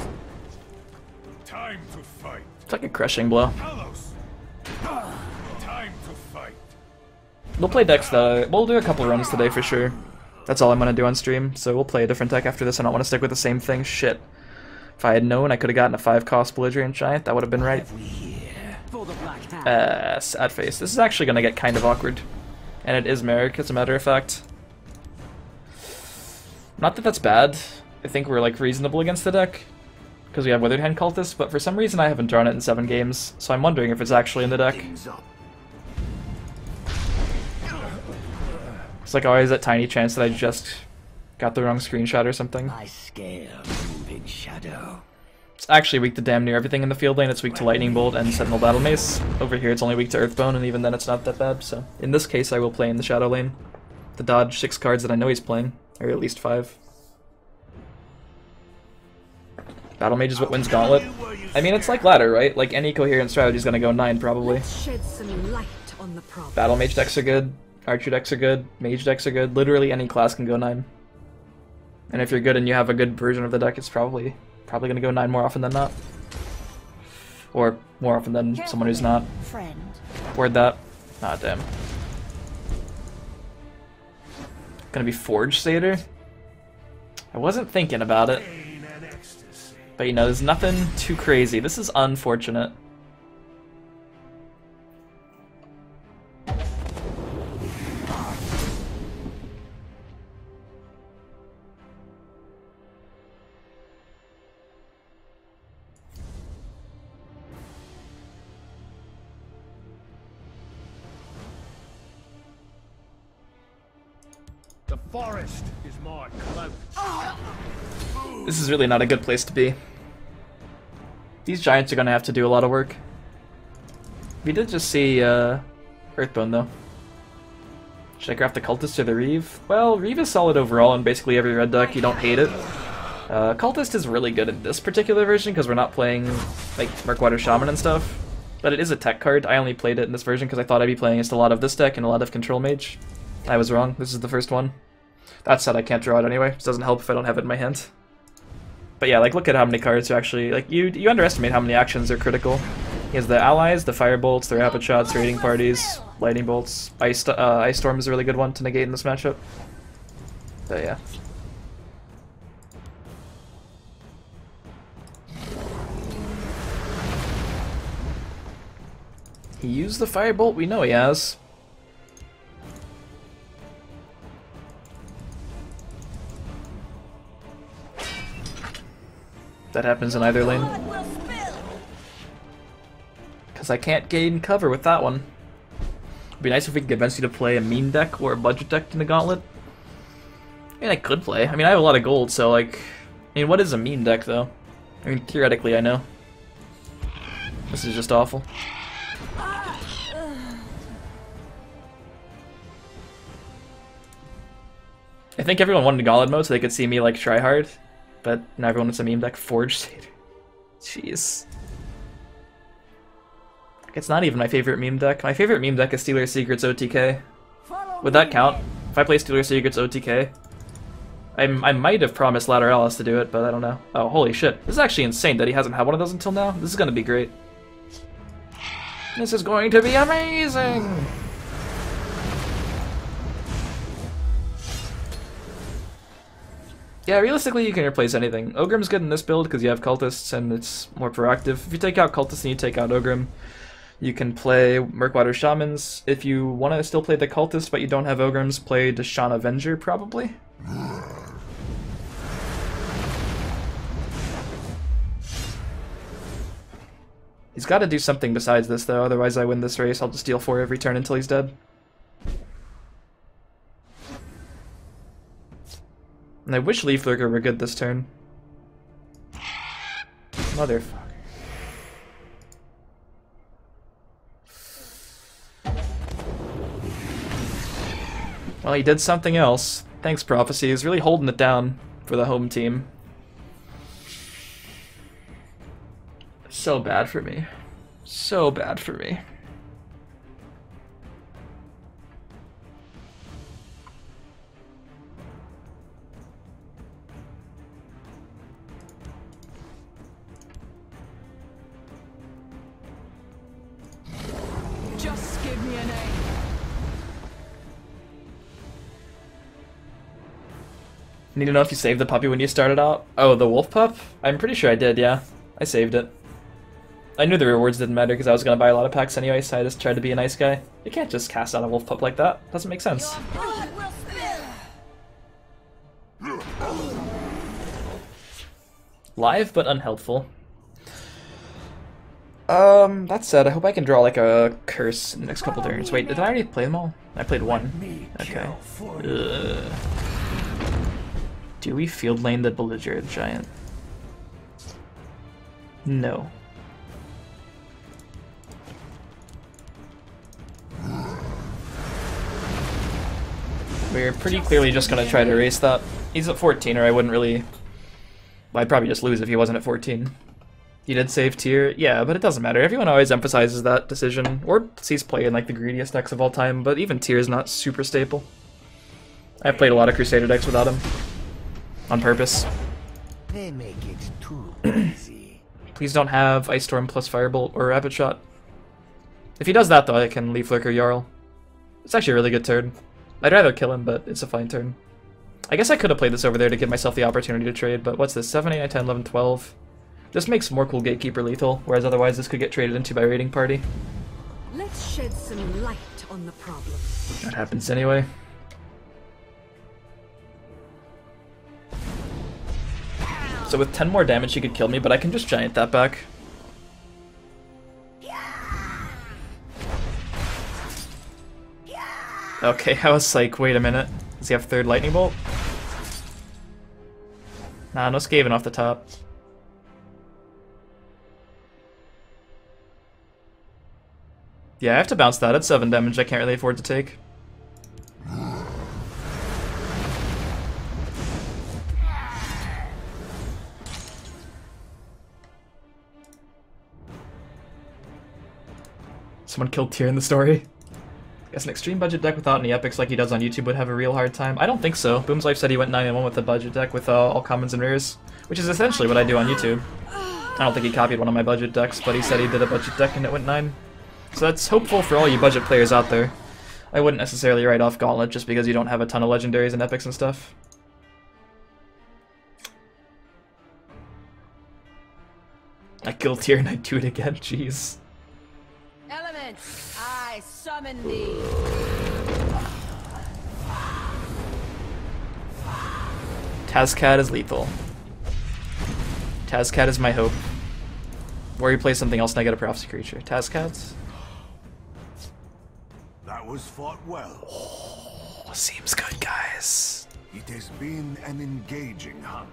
Time to fight. It's like a crushing blow. Time to fight. We'll play decks though. We'll do a couple runs today for sure. That's all I'm gonna do on stream, so we'll play a different deck after this. I don't want to stick with the same thing. Shit. If I had known I could have gotten a 5-cost Belligerent Giant, that would have been right. Sad face. This is actually gonna get kind of awkward. And it is Merrick, as a matter of fact. Not that that's bad. I think we're like reasonable against the deck because we have Withered Hand Cultist, but for some reason I haven't drawn it in 7 games, so I'm wondering if it's actually in the deck. It's like always that tiny chance that I just got the wrong screenshot or something. I scale moving shadow. It's actually weak to damn near everything in the field lane. It's weak to Lightning Bolt and Sentinel Battle Mace. Over here it's only weak to Earthbone, and even then it's not that bad, so in this case I will play in the Shadow lane to dodge 6 cards that I know he's playing, or at least 5. Battle Mage is what wins Gauntlet. I mean, it's like ladder, right? Like, any coherent strategy is gonna go 9, probably. Let's shed some light on the problem. Battle Mage decks are good, Archer decks are good, Mage decks are good. Literally any class can go 9. And if you're good and you have a good version of the deck, it's probably gonna go 9 more often than not. Or more often than someone who's not. Friend. Word that. Ah, damn. Gonna be Forge Satyr? I wasn't thinking about it. But you know, there's nothing too crazy. This is unfortunate. The forest is my cloak. This is really not a good place to be. These giants are gonna have to do a lot of work. We did just see Earthbone though. Should I craft the Cultist or the Reeve? Well, Reeve is solid overall in basically every red deck. You don't hate it. Cultist is really good in this particular version because we're not playing like Murkwater Shaman and stuff. But it is a tech card. I only played it in this version because I thought I'd be playing against a lot of this deck and a lot of Control Mage. I was wrong. This is the first one. That said, I can't draw it anyway. It doesn't help if I don't have it in my hand. But yeah, like look at how many cards are actually like you underestimate how many actions are critical. He has the allies, the firebolts, the rapid shots, raiding parties, lightning bolts. Ice Storm is a really good one to negate in this matchup. But yeah. He used the firebolt. We know he has. That happens in either lane. Because I can't gain cover with that one. It'd be nice if we could convince you to play a meme deck or a budget deck in the Gauntlet. I mean, I could play. I mean, I have a lot of gold, so like... I mean, what is a meme deck, though? I mean, theoretically, I know. This is just awful. I think everyone wanted Gauntlet mode so they could see me, like, try hard. But now everyone wants a meme deck. Forge Satyr. Jeez. It's not even my favorite meme deck. My favorite meme deck is Stealer Secrets OTK. Would that count? If I play Stealer Secrets OTK? I might have promised Lateralis to do it, but I don't know. Oh, holy shit. This is actually insane that he hasn't had one of those until now. This is gonna be great. This is going to be amazing! Yeah, realistically you can replace anything. Ogrim's good in this build because you have Cultists and it's more proactive. If you take out Cultists and you take out Ogrim, you can play Murkwater Shamans. If you want to still play the Cultist but you don't have Ogrims, play Deshaun Avenger probably. He's got to do something besides this though, otherwise I win this race. I'll just deal 4 every turn until he's dead. And I wish Leaf Lurker were good this turn. Motherfucker. Well, he did something else. Thanks, Prophecy. He's really holding it down for the home team. So bad for me. So bad for me. Just give me a name. Need to know if you saved the puppy when you started out? Oh, the wolf pup? I'm pretty sure I did, yeah. I saved it. I knew the rewards didn't matter because I was going to buy a lot of packs anyway, so I just tried to be a nice guy. You can't just cast out a wolf pup like that. Doesn't make sense. Live, but unhelpful. That said, I hope I can draw like a curse in the next couple turns. Wait, did I already play them all? I played one. Okay. Do we field lane the Belligerent Giant? No. We're pretty clearly just gonna try to erase that. He's at 14, or I wouldn't really... Well, I'd probably just lose if he wasn't at 14. You did save tier? Yeah, but it doesn't matter. Everyone always emphasizes that decision, or sees play in like the greediest decks of all time, but even tier is not super staple. I've played a lot of Crusader decks without him. On purpose. They make it too easy. Please don't have Ice Storm plus Firebolt or Rapid Shot. If he does that though, I can Leaf Lurker Jarl. It's actually a really good turn. I'd rather kill him, but it's a fine turn. I guess I could have played this over there to give myself the opportunity to trade, but what's this? 7, 8, 9, 10, 11, 12. This makes more cool Gatekeeper lethal, whereas otherwise this could get traded into by Raiding Party. Let's shed some light on the problem. That happens anyway. So with 10 more damage he could kill me, but I can just Giant that back. Okay, I was like, wait a minute. Does he have third Lightning Bolt? Nah, no Skaven off the top. Yeah, I have to bounce that. It's 7 damage I can't really afford to take. Someone killed Tyr in the story. Guess an extreme budget deck without any epics like he does on YouTube would have a real hard time. I don't think so. Boom's Life said he went 9-1 with the budget deck with all commons and rares, which is essentially what I do on YouTube. I don't think he copied one of my budget decks, but he said he did a budget deck and it went 9. So that's hopeful for all you budget players out there. I wouldn't necessarily write off Gauntlet just because you don't have a ton of legendaries and epics and stuff. I killed Tyr and I do it again, jeez. Elements, I summon thee. Tazcat is lethal. Tazcat is my hope. Or you play something else and I get a prophecy creature. Tazcats? That was fought well. Oh, seems good, guys. It has been an engaging hunt.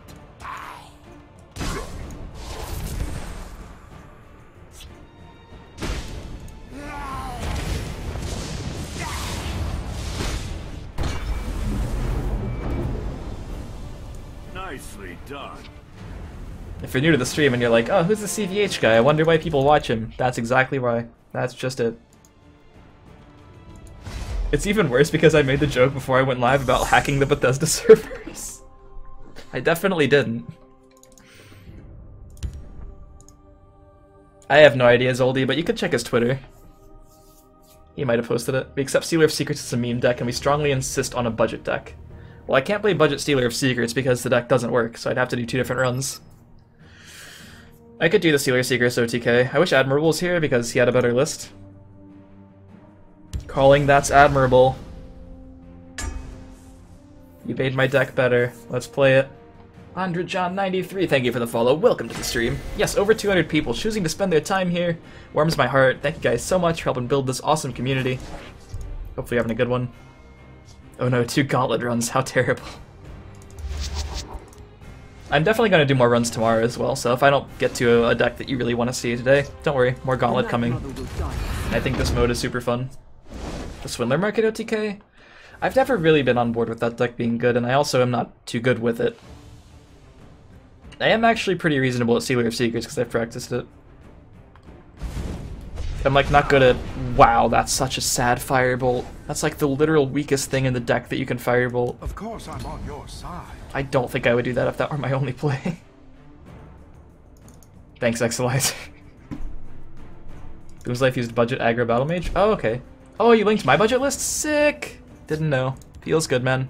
Nicely done. If you're new to the stream and you're like, oh, who's the CVH guy? I wonder why people watch him. That's exactly why. That's just it. It's even worse because I made the joke before I went live about hacking the Bethesda servers. I definitely didn't. I have no idea, Zoldy, but you could check his Twitter. He might have posted it. We accept Stealer of Secrets as a meme deck, and we strongly insist on a budget deck. Well, I can't play budget Stealer of Secrets because the deck doesn't work, so I'd have to do 2 different runs. I could do the Stealer of Secrets OTK. I wish Admirable was here because he had a better list. Calling that's admirable. You made my deck better. Let's play it. 100 John 93, thank you for the follow. Welcome to the stream. Yes, over 200 people choosing to spend their time here. Warms my heart. Thank you guys so much for helping build this awesome community. Hopefully you're having a good one. Oh no, 2 Gauntlet runs. How terrible. I'm definitely going to do more runs tomorrow as well, so if I don't get to a deck that you really want to see today, don't worry, more Gauntlet coming. I think this mode is super fun. The Swindler Market OTK? I've never really been on board with that deck being good, and I also am not too good with it. I am actually pretty reasonable at Sealer of Secrets because I've practiced it. I'm like not good at, wow, that's such a sad firebolt. That's like the literal weakest thing in the deck that you can firebolt. Of course I'm on your side. I don't think I would do that if that were my only play. Thanks, Exelizer. Boom's Life used budget aggro battle mage? Oh, okay. Oh, you linked my budget list? Sick! Didn't know. Feels good, man.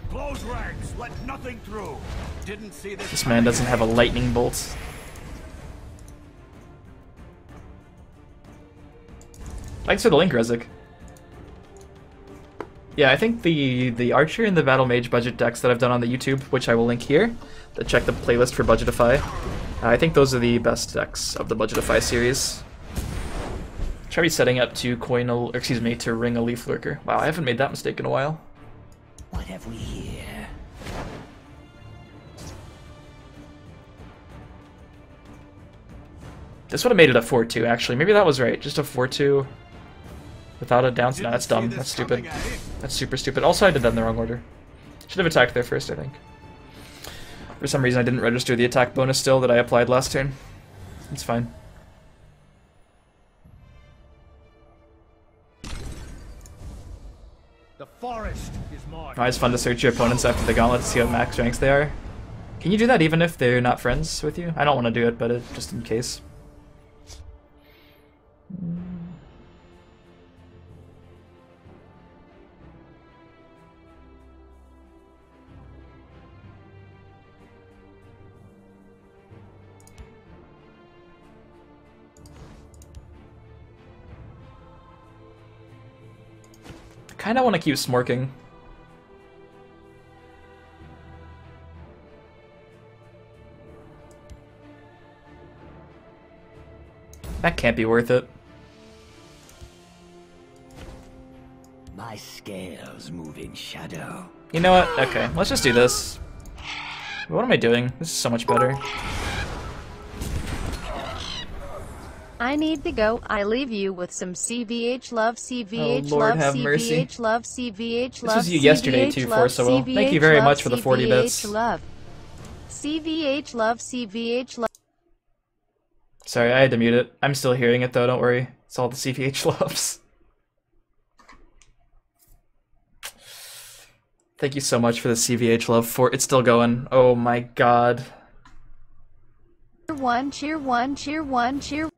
Close ranks, let nothing through. Didn't see this. This man doesn't have a lightning bolt. Thanks for the link, Rezik. Yeah, I think the Archer and the Battle Mage budget decks that I've done on the YouTube, which I will link here, to check the playlist for Budgetify, I think those are the best decks of the Budgetify series. Try setting up to to ring a Leaf Lurker. Wow, I haven't made that mistake in a while. What have we here? This would have made it a 4-2, actually. Maybe that was right. Just a 4-2 without a downs. No, that's dumb. That's stupid. That's super stupid. Also, I did that in the wrong order. Should have attacked there first, I think. For some reason, I didn't register the attack bonus still that I applied last turn. It's fine. The forest is mine. Always fun to search your opponents after the Gauntlet to see what max ranks they are. Can you do that even if they're not friends with you? I don't want to do it, but just in case. I kinda want to keep smorking. That can't be worth it. My scales move in shadow. You know what? Okay, let's just do this. What am I doing? This is so much better. I need to go. I leave you with some CVH love, CVH Oh, Lord love, have mercy. CVH love, CVH This love. was you yesterday CVH too, love, Forcible. Thank you CVH very love, much for the 40 bits. CVH love. CVH love, CVH love. Sorry, I had to mute it. I'm still hearing it though, don't worry. It's all the CVH loves. Thank you so much for the CVH love. It's still going. Oh my god. Cheer one, cheer one, cheer one, cheer.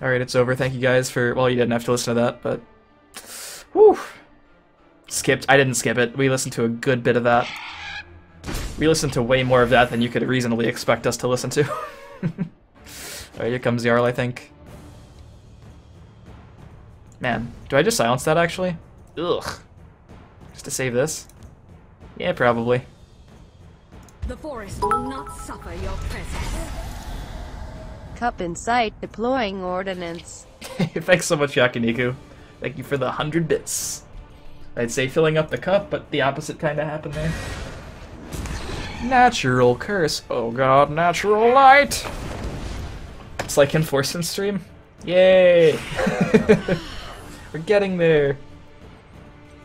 Alright, it's over. Thank you guys for... Well, you didn't have to listen to that, but... Whew. Skipped. I didn't skip it. We listened to a good bit of that. We listened to way more of that than you could reasonably expect us to listen to. Alright, here comes Jarl, I think. Man, do I just silence that, actually? Ugh. Just to save this? Yeah, probably. The forest will not suffer your presence. Cup in sight, deploying ordnance. Thanks so much, Yakiniku. Thank you for the 100 bits. I'd say filling up the cup, but the opposite kind of happened there. Natural curse. Oh god, natural light! It's like Enforcement stream. Yay! We're getting there.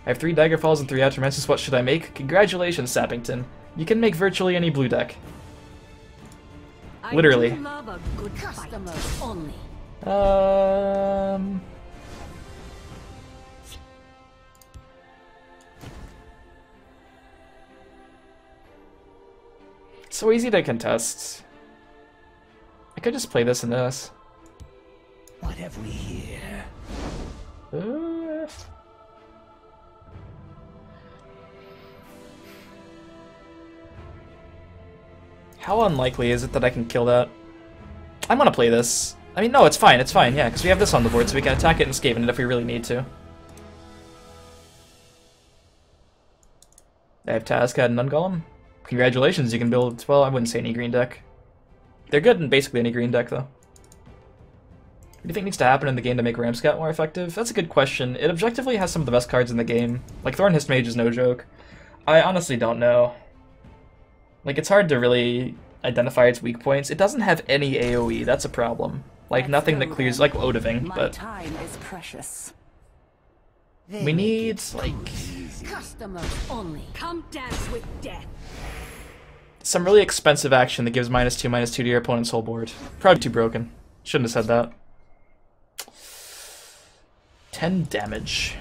I have 3 Daggerfalls and 3 Atramensis. What should I make? Congratulations, Sappington. You can make virtually any blue deck. Literally. I do love a good customers only. So easy to contest. I could just play this and this. What have we here? How unlikely is it that I can kill that? I'm gonna play this. I mean, no, it's fine, yeah, because we have this on the board, so we can attack it and Skaven it if we really need to. I have Tazcad and Ungolem. Congratulations, you can build, well, I wouldn't say any green deck. They're good in basically any green deck, though. What do you think needs to happen in the game to make Ram Scout more effective? That's a good question. It objectively has some of the best cards in the game. Like, Thorn Hist Mage is no joke. I honestly don't know. Like, it's hard to really identify its weak points. It doesn't have any AoE, that's a problem. Like, nothing that clears, like Odiving, but... time is precious. We need, like... Customers only. Come dance with death. some really expensive action that gives -2/-2 to your opponent's whole board. Probably too broken. Shouldn't have said that. 10 damage.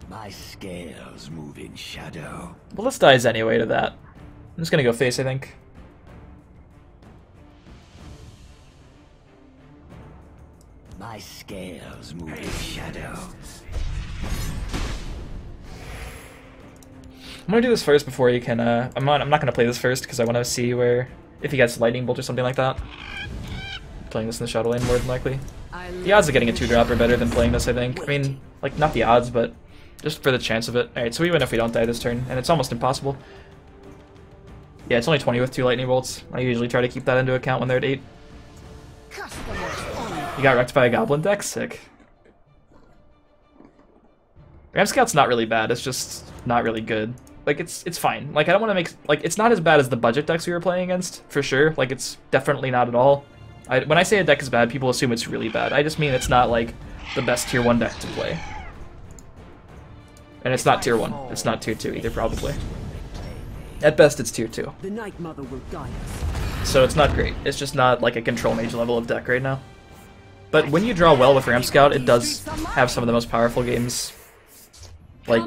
My scales move in shadow. Well, this dies anyway to that. I'm just gonna go face, I think. My scales move in shadow. I'm gonna do this first before you can, I'm not gonna play this first because I want to see where, if he gets Lightning Bolt or something like that. Playing this in the Shadow Lane more than likely. The odds of getting a 2-drop are better than playing this, I think. I mean, like, not the odds, but just for the chance of it. Alright, so we win if we don't die this turn, and it's almost impossible. Yeah, it's only 20 with 2 Lightning Bolts. I usually try to keep that into account when they're at 8. You got wrecked by a Goblin deck? Sick. Ram Scout's not really bad, it's just not really good. Like, it's fine. Like, I don't want to make... Like, it's not as bad as the budget decks we were playing against, for sure. Like, it's definitely not at all. When I say a deck is bad, people assume it's really bad. I just mean it's not, like, the best tier 1 deck to play. And it's not tier 1. It's not tier 2 either, probably. At best, it's tier 2. The Night Mother will guide us. So it's not great. It's just not, like, a Control Mage level of deck right now. But when you draw well with Ram Scout, it does have some of the most powerful games. Like,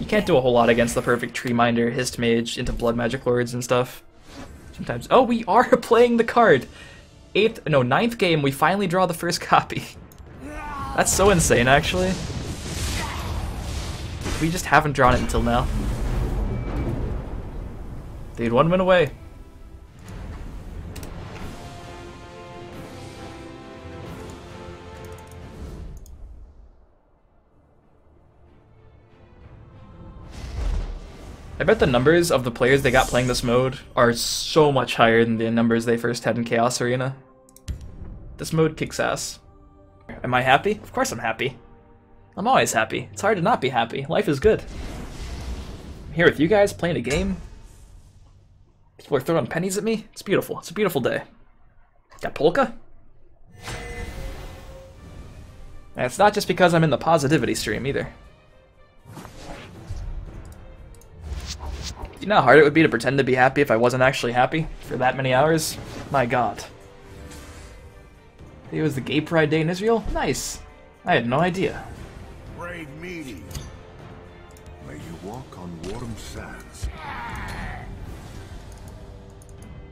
you can't do a whole lot against the perfect Tree Minder, Hist Mage, into Blood Magic Lords and stuff. Sometimes... Oh, we are playing the card! 9th game, we finally draw the first copy. That's so insane, actually. We just haven't drawn it until now. Dude, 1 win away. I bet the numbers of the players they got playing this mode are so much higher than the numbers they first had in Chaos Arena. This mode kicks ass. Am I happy? Of course I'm happy. I'm always happy. It's hard to not be happy. Life is good. I'm here with you guys playing a game. People are throwing pennies at me. It's beautiful. It's a beautiful day. Got Polka? And it's not just because I'm in the positivity stream either. You know how hard it would be to pretend to be happy if I wasn't actually happy for that many hours? My god. It was the Gay Pride Day in Israel? Nice. I had no idea. Brave meaty. May you walk on warm sands.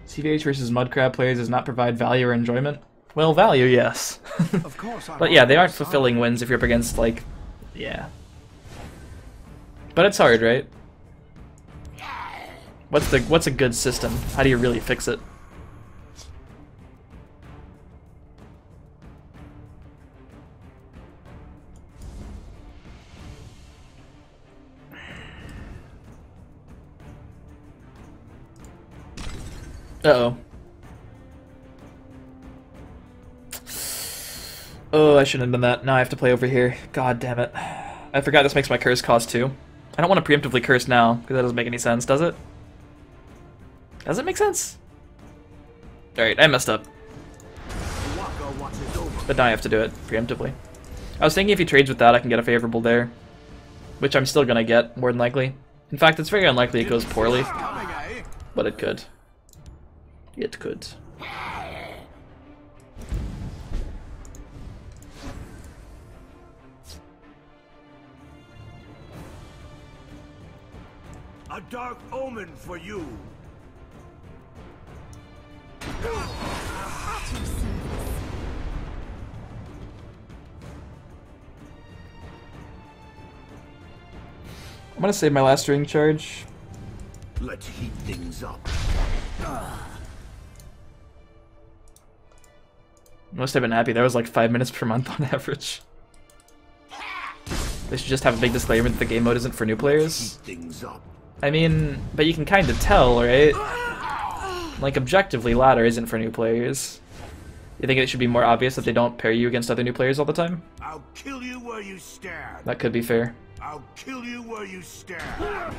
CVH versus Mudcrab players does not provide value or enjoyment. Well, value, yes. Of course, But yeah, they aren't fulfilling wins if you're up against, like... Yeah. But it's hard, right? What's a good system? How do you really fix it? Uh-oh. Oh, I shouldn't have done that. Now I have to play over here. God damn it. I forgot this makes my curse cost 2. I don't want to preemptively curse now, because that doesn't make any sense, does it? Does it make sense? Alright, I messed up. But now I have to do it preemptively. I was thinking if he trades with that, I can get a favorable there. Which I'm still gonna get, more than likely. In fact, it's very unlikely it goes poorly. But it could. It could. A dark omen for you. I'm gonna save my last ring charge. Let's heat things up. Must have been happy. That was like 5 minutes per month on average. They should just have a big disclaimer that the game mode isn't for new players. Heat things up. I mean, but you can kind of tell, right? like, objectively, ladder isn't for new players. You think it should be more obvious that they don't pair you against other new players all the time? I'll kill you where you stand. That could be fair. I'll kill you where you stand.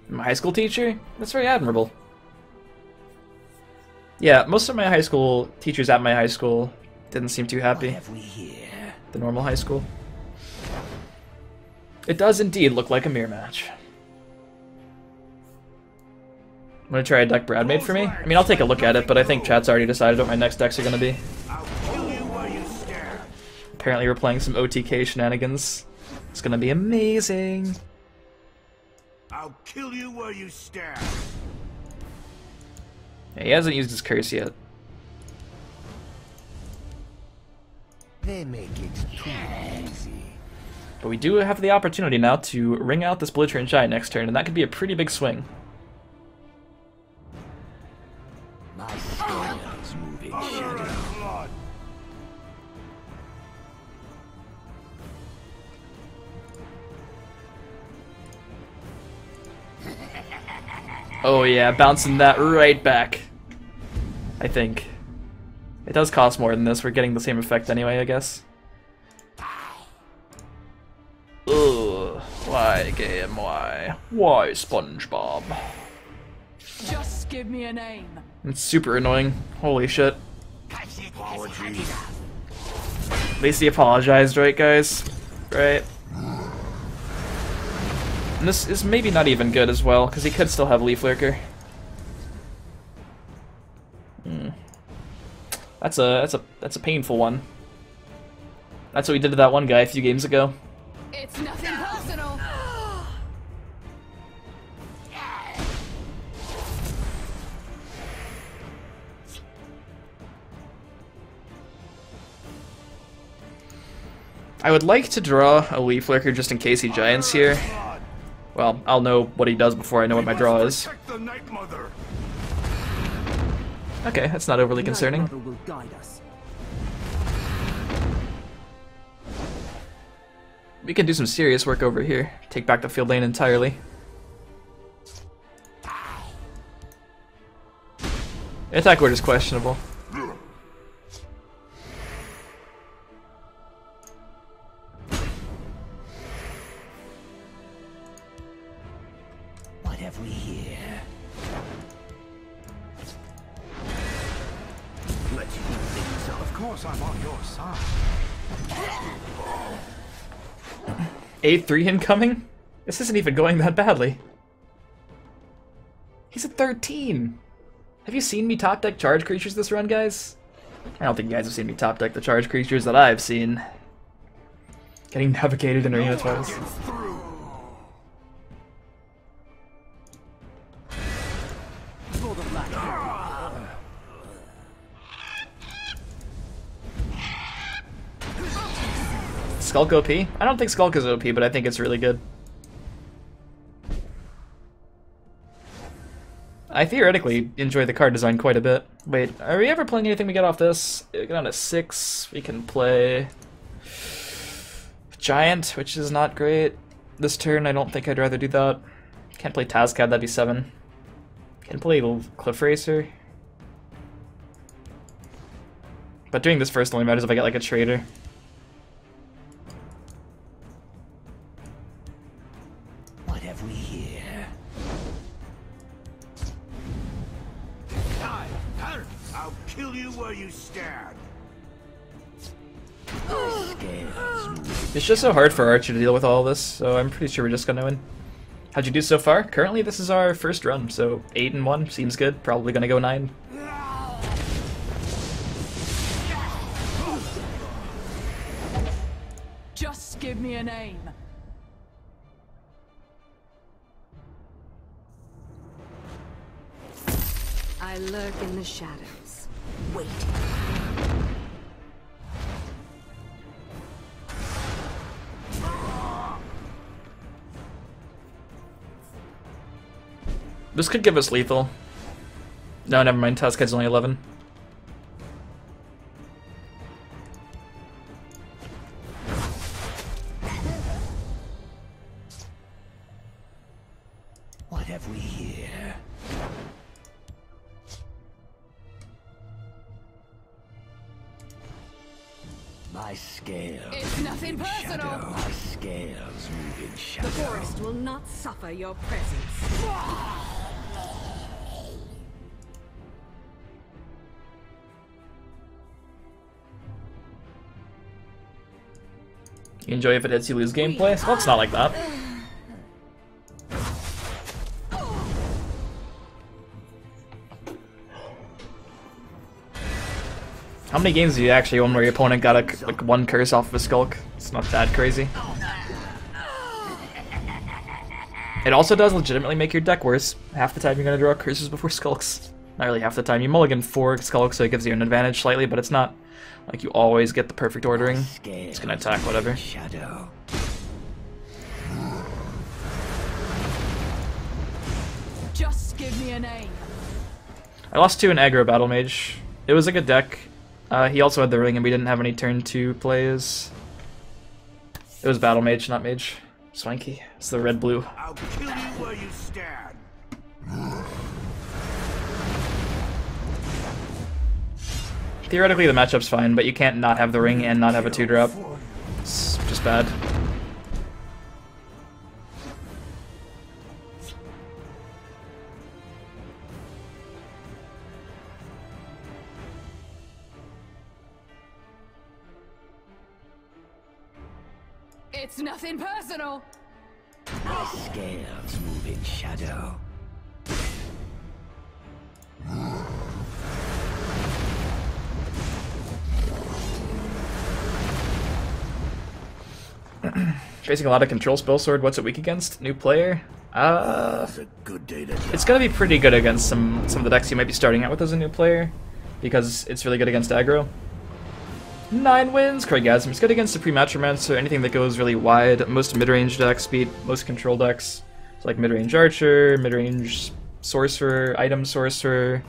My high school teacher? That's very admirable. Yeah, most of my high school teachers at my high school didn't seem too happy. What have we here? The normal high school. It does indeed look like a mirror match. I'm gonna try a deck Brad made for me. I mean, I'll take a look at it, but I think chat's already decided what my next decks are gonna be. I'll kill you where you stand. Apparently we're playing some OTK shenanigans. It's gonna be amazing. I'll kill you where you stand. Yeah, he hasn't used his curse yet. They make it too easy. But we do have the opportunity now to ring out this Midrange Giant next turn, and that could be a pretty big swing. My scales moving shadow. Blood. Oh yeah, bouncing that right back. I think. It does cost more than this, we're getting the same effect anyway, I guess. Ugh, why game, why? Why SpongeBob? Just give me a name. It's super annoying, holy shit. Apologies. At least he apologized, right guys? Right. And this is maybe not even good as well, because he could still have Leaf Lurker. That's a painful one. That's what we did to that one guy a few games ago. It's nothing personal. I would like to draw a Leaf Lurker just in case he Giants here. Well, I'll know what he does before I know what my draw is. Protect the Night Mother. Okay, that's not overly concerning. Will guide us. We can do some serious work over here. Take back the field lane entirely. Attack order is questionable. What have we here? Let's heat things up. Of course, I'm on your side. 8-3 incoming? This isn't even going that badly. He's at 13! Have you seen me top deck charge creatures this run, guys? I don't think you guys have seen me top deck the charge creatures that I've seen. Getting navigated in arena twice. For the black. Skulk OP? I don't think Skulk is OP, but I think it's really good. I theoretically enjoy the card design quite a bit. Wait, are we ever playing anything we get off this? Get on to 6, we can play Giant, which is not great. This turn, I don't think I'd rather do that. Can't play Tazcad, that'd be 7. Can play Cliff Racer. But doing this first only matters if I get like a trader. What have we here? I'll kill you where you stand. Scales moving. It's just so hard for Archer to deal with all this, so I'm pretty sure we're just gonna win. How'd you do so far? Currently, this is our first run, so 8-1 seems good. Probably gonna go 9. Just give me a name. I lurk in the shadows, waiting. This could give us lethal. No, never mind. Tazcad's only 11. What have we here? My scales. It's nothing move in personal. shadow. My scales move in shadow. The forest will not suffer your presence. You enjoy if it hits you lose gameplay? Well, it's not like that. How many games do you actually win where your opponent got like one curse off of a skulk? It's not that crazy. It also does legitimately make your deck worse. Half the time you're gonna draw curses before skulks. Not really half the time. You mulligan 4 skulks, so it gives you an advantage slightly, but it's not like you always get the perfect ordering. It's gonna attack whatever. Shadow. Just give me a name. I lost to an aggro battle mage. It was a good deck. He also had the ring, and we didn't have any turn 2 plays. It was battle mage, not mage. Swanky. It's the red blue. I'll kill you where you stand. Theoretically, the matchup's fine, but you can't not have the ring and not have a 2-drop. It's just bad. It's nothing personal. My scales move in shadow. Facing a lot of control spell sword. What's it weak against? New player? It's a good day to It's gonna be pretty good against some of the decks you might be starting out with as a new player, because it's really good against aggro. 9 wins, Craigasm. It's good against the Pre-Matromancer, anything that goes really wide. Most mid-range decks beat most control decks. So like mid-range Archer, mid-range Sorcerer, Item Sorcerer.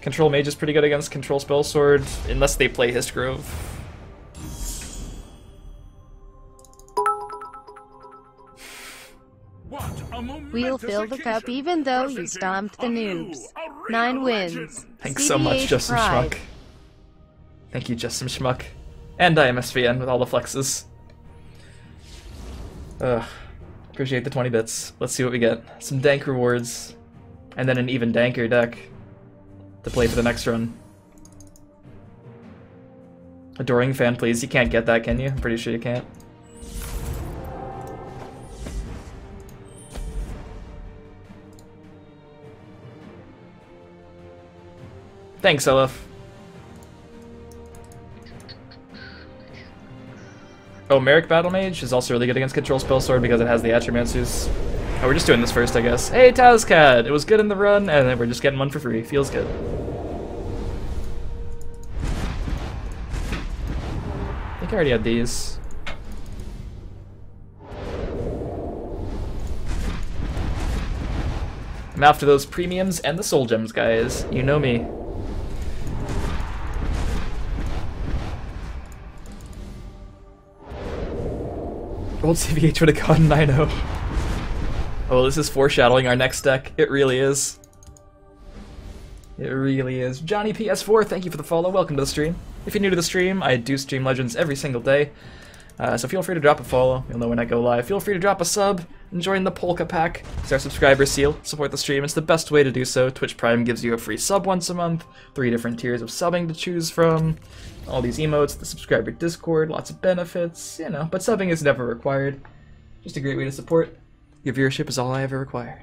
Control Mage is pretty good against Control Spell Sword, unless they play Histgrove. We'll fill the cup even though you stomped the noobs. 9 wins. Thanks so much, CBH Justin pride. Schmuck. Thank you, Justin Schmuck. And IMSVN with all the flexes. Appreciate the 20 bits. Let's see what we get. Some dank rewards. And then an even danker deck to play for the next run. Adoring fan, please. You can't get that, can you? I'm pretty sure you can't. Thanks, Elif. Oh, Merrick Battle Mage is also really good against Control Spell Sword because it has the Atromancers. Oh, we're just doing this first, I guess. Hey, Tazcad! It was good in the run, and then we're just getting one for free. Feels good. I think I already had these. I'm after those premiums and the soul gems, guys. You know me. Old CVH would have gotten 9-0. Oh, this is foreshadowing our next deck. It really is. It really is. Johnny PS4, thank you for the follow. Welcome to the stream. If you're new to the stream, I do stream Legends every single day. So feel free to drop a follow. You'll know when I go live. Feel free to drop a sub and join the Polka Pack. It's our subscriber seal. Support the stream. It's the best way to do so. Twitch Prime gives you a free sub once a month. 3 different tiers of subbing to choose from. All these emotes, the subscriber Discord, lots of benefits, you know. But subbing is never required. Just a great way to support. Your viewership is all I ever require.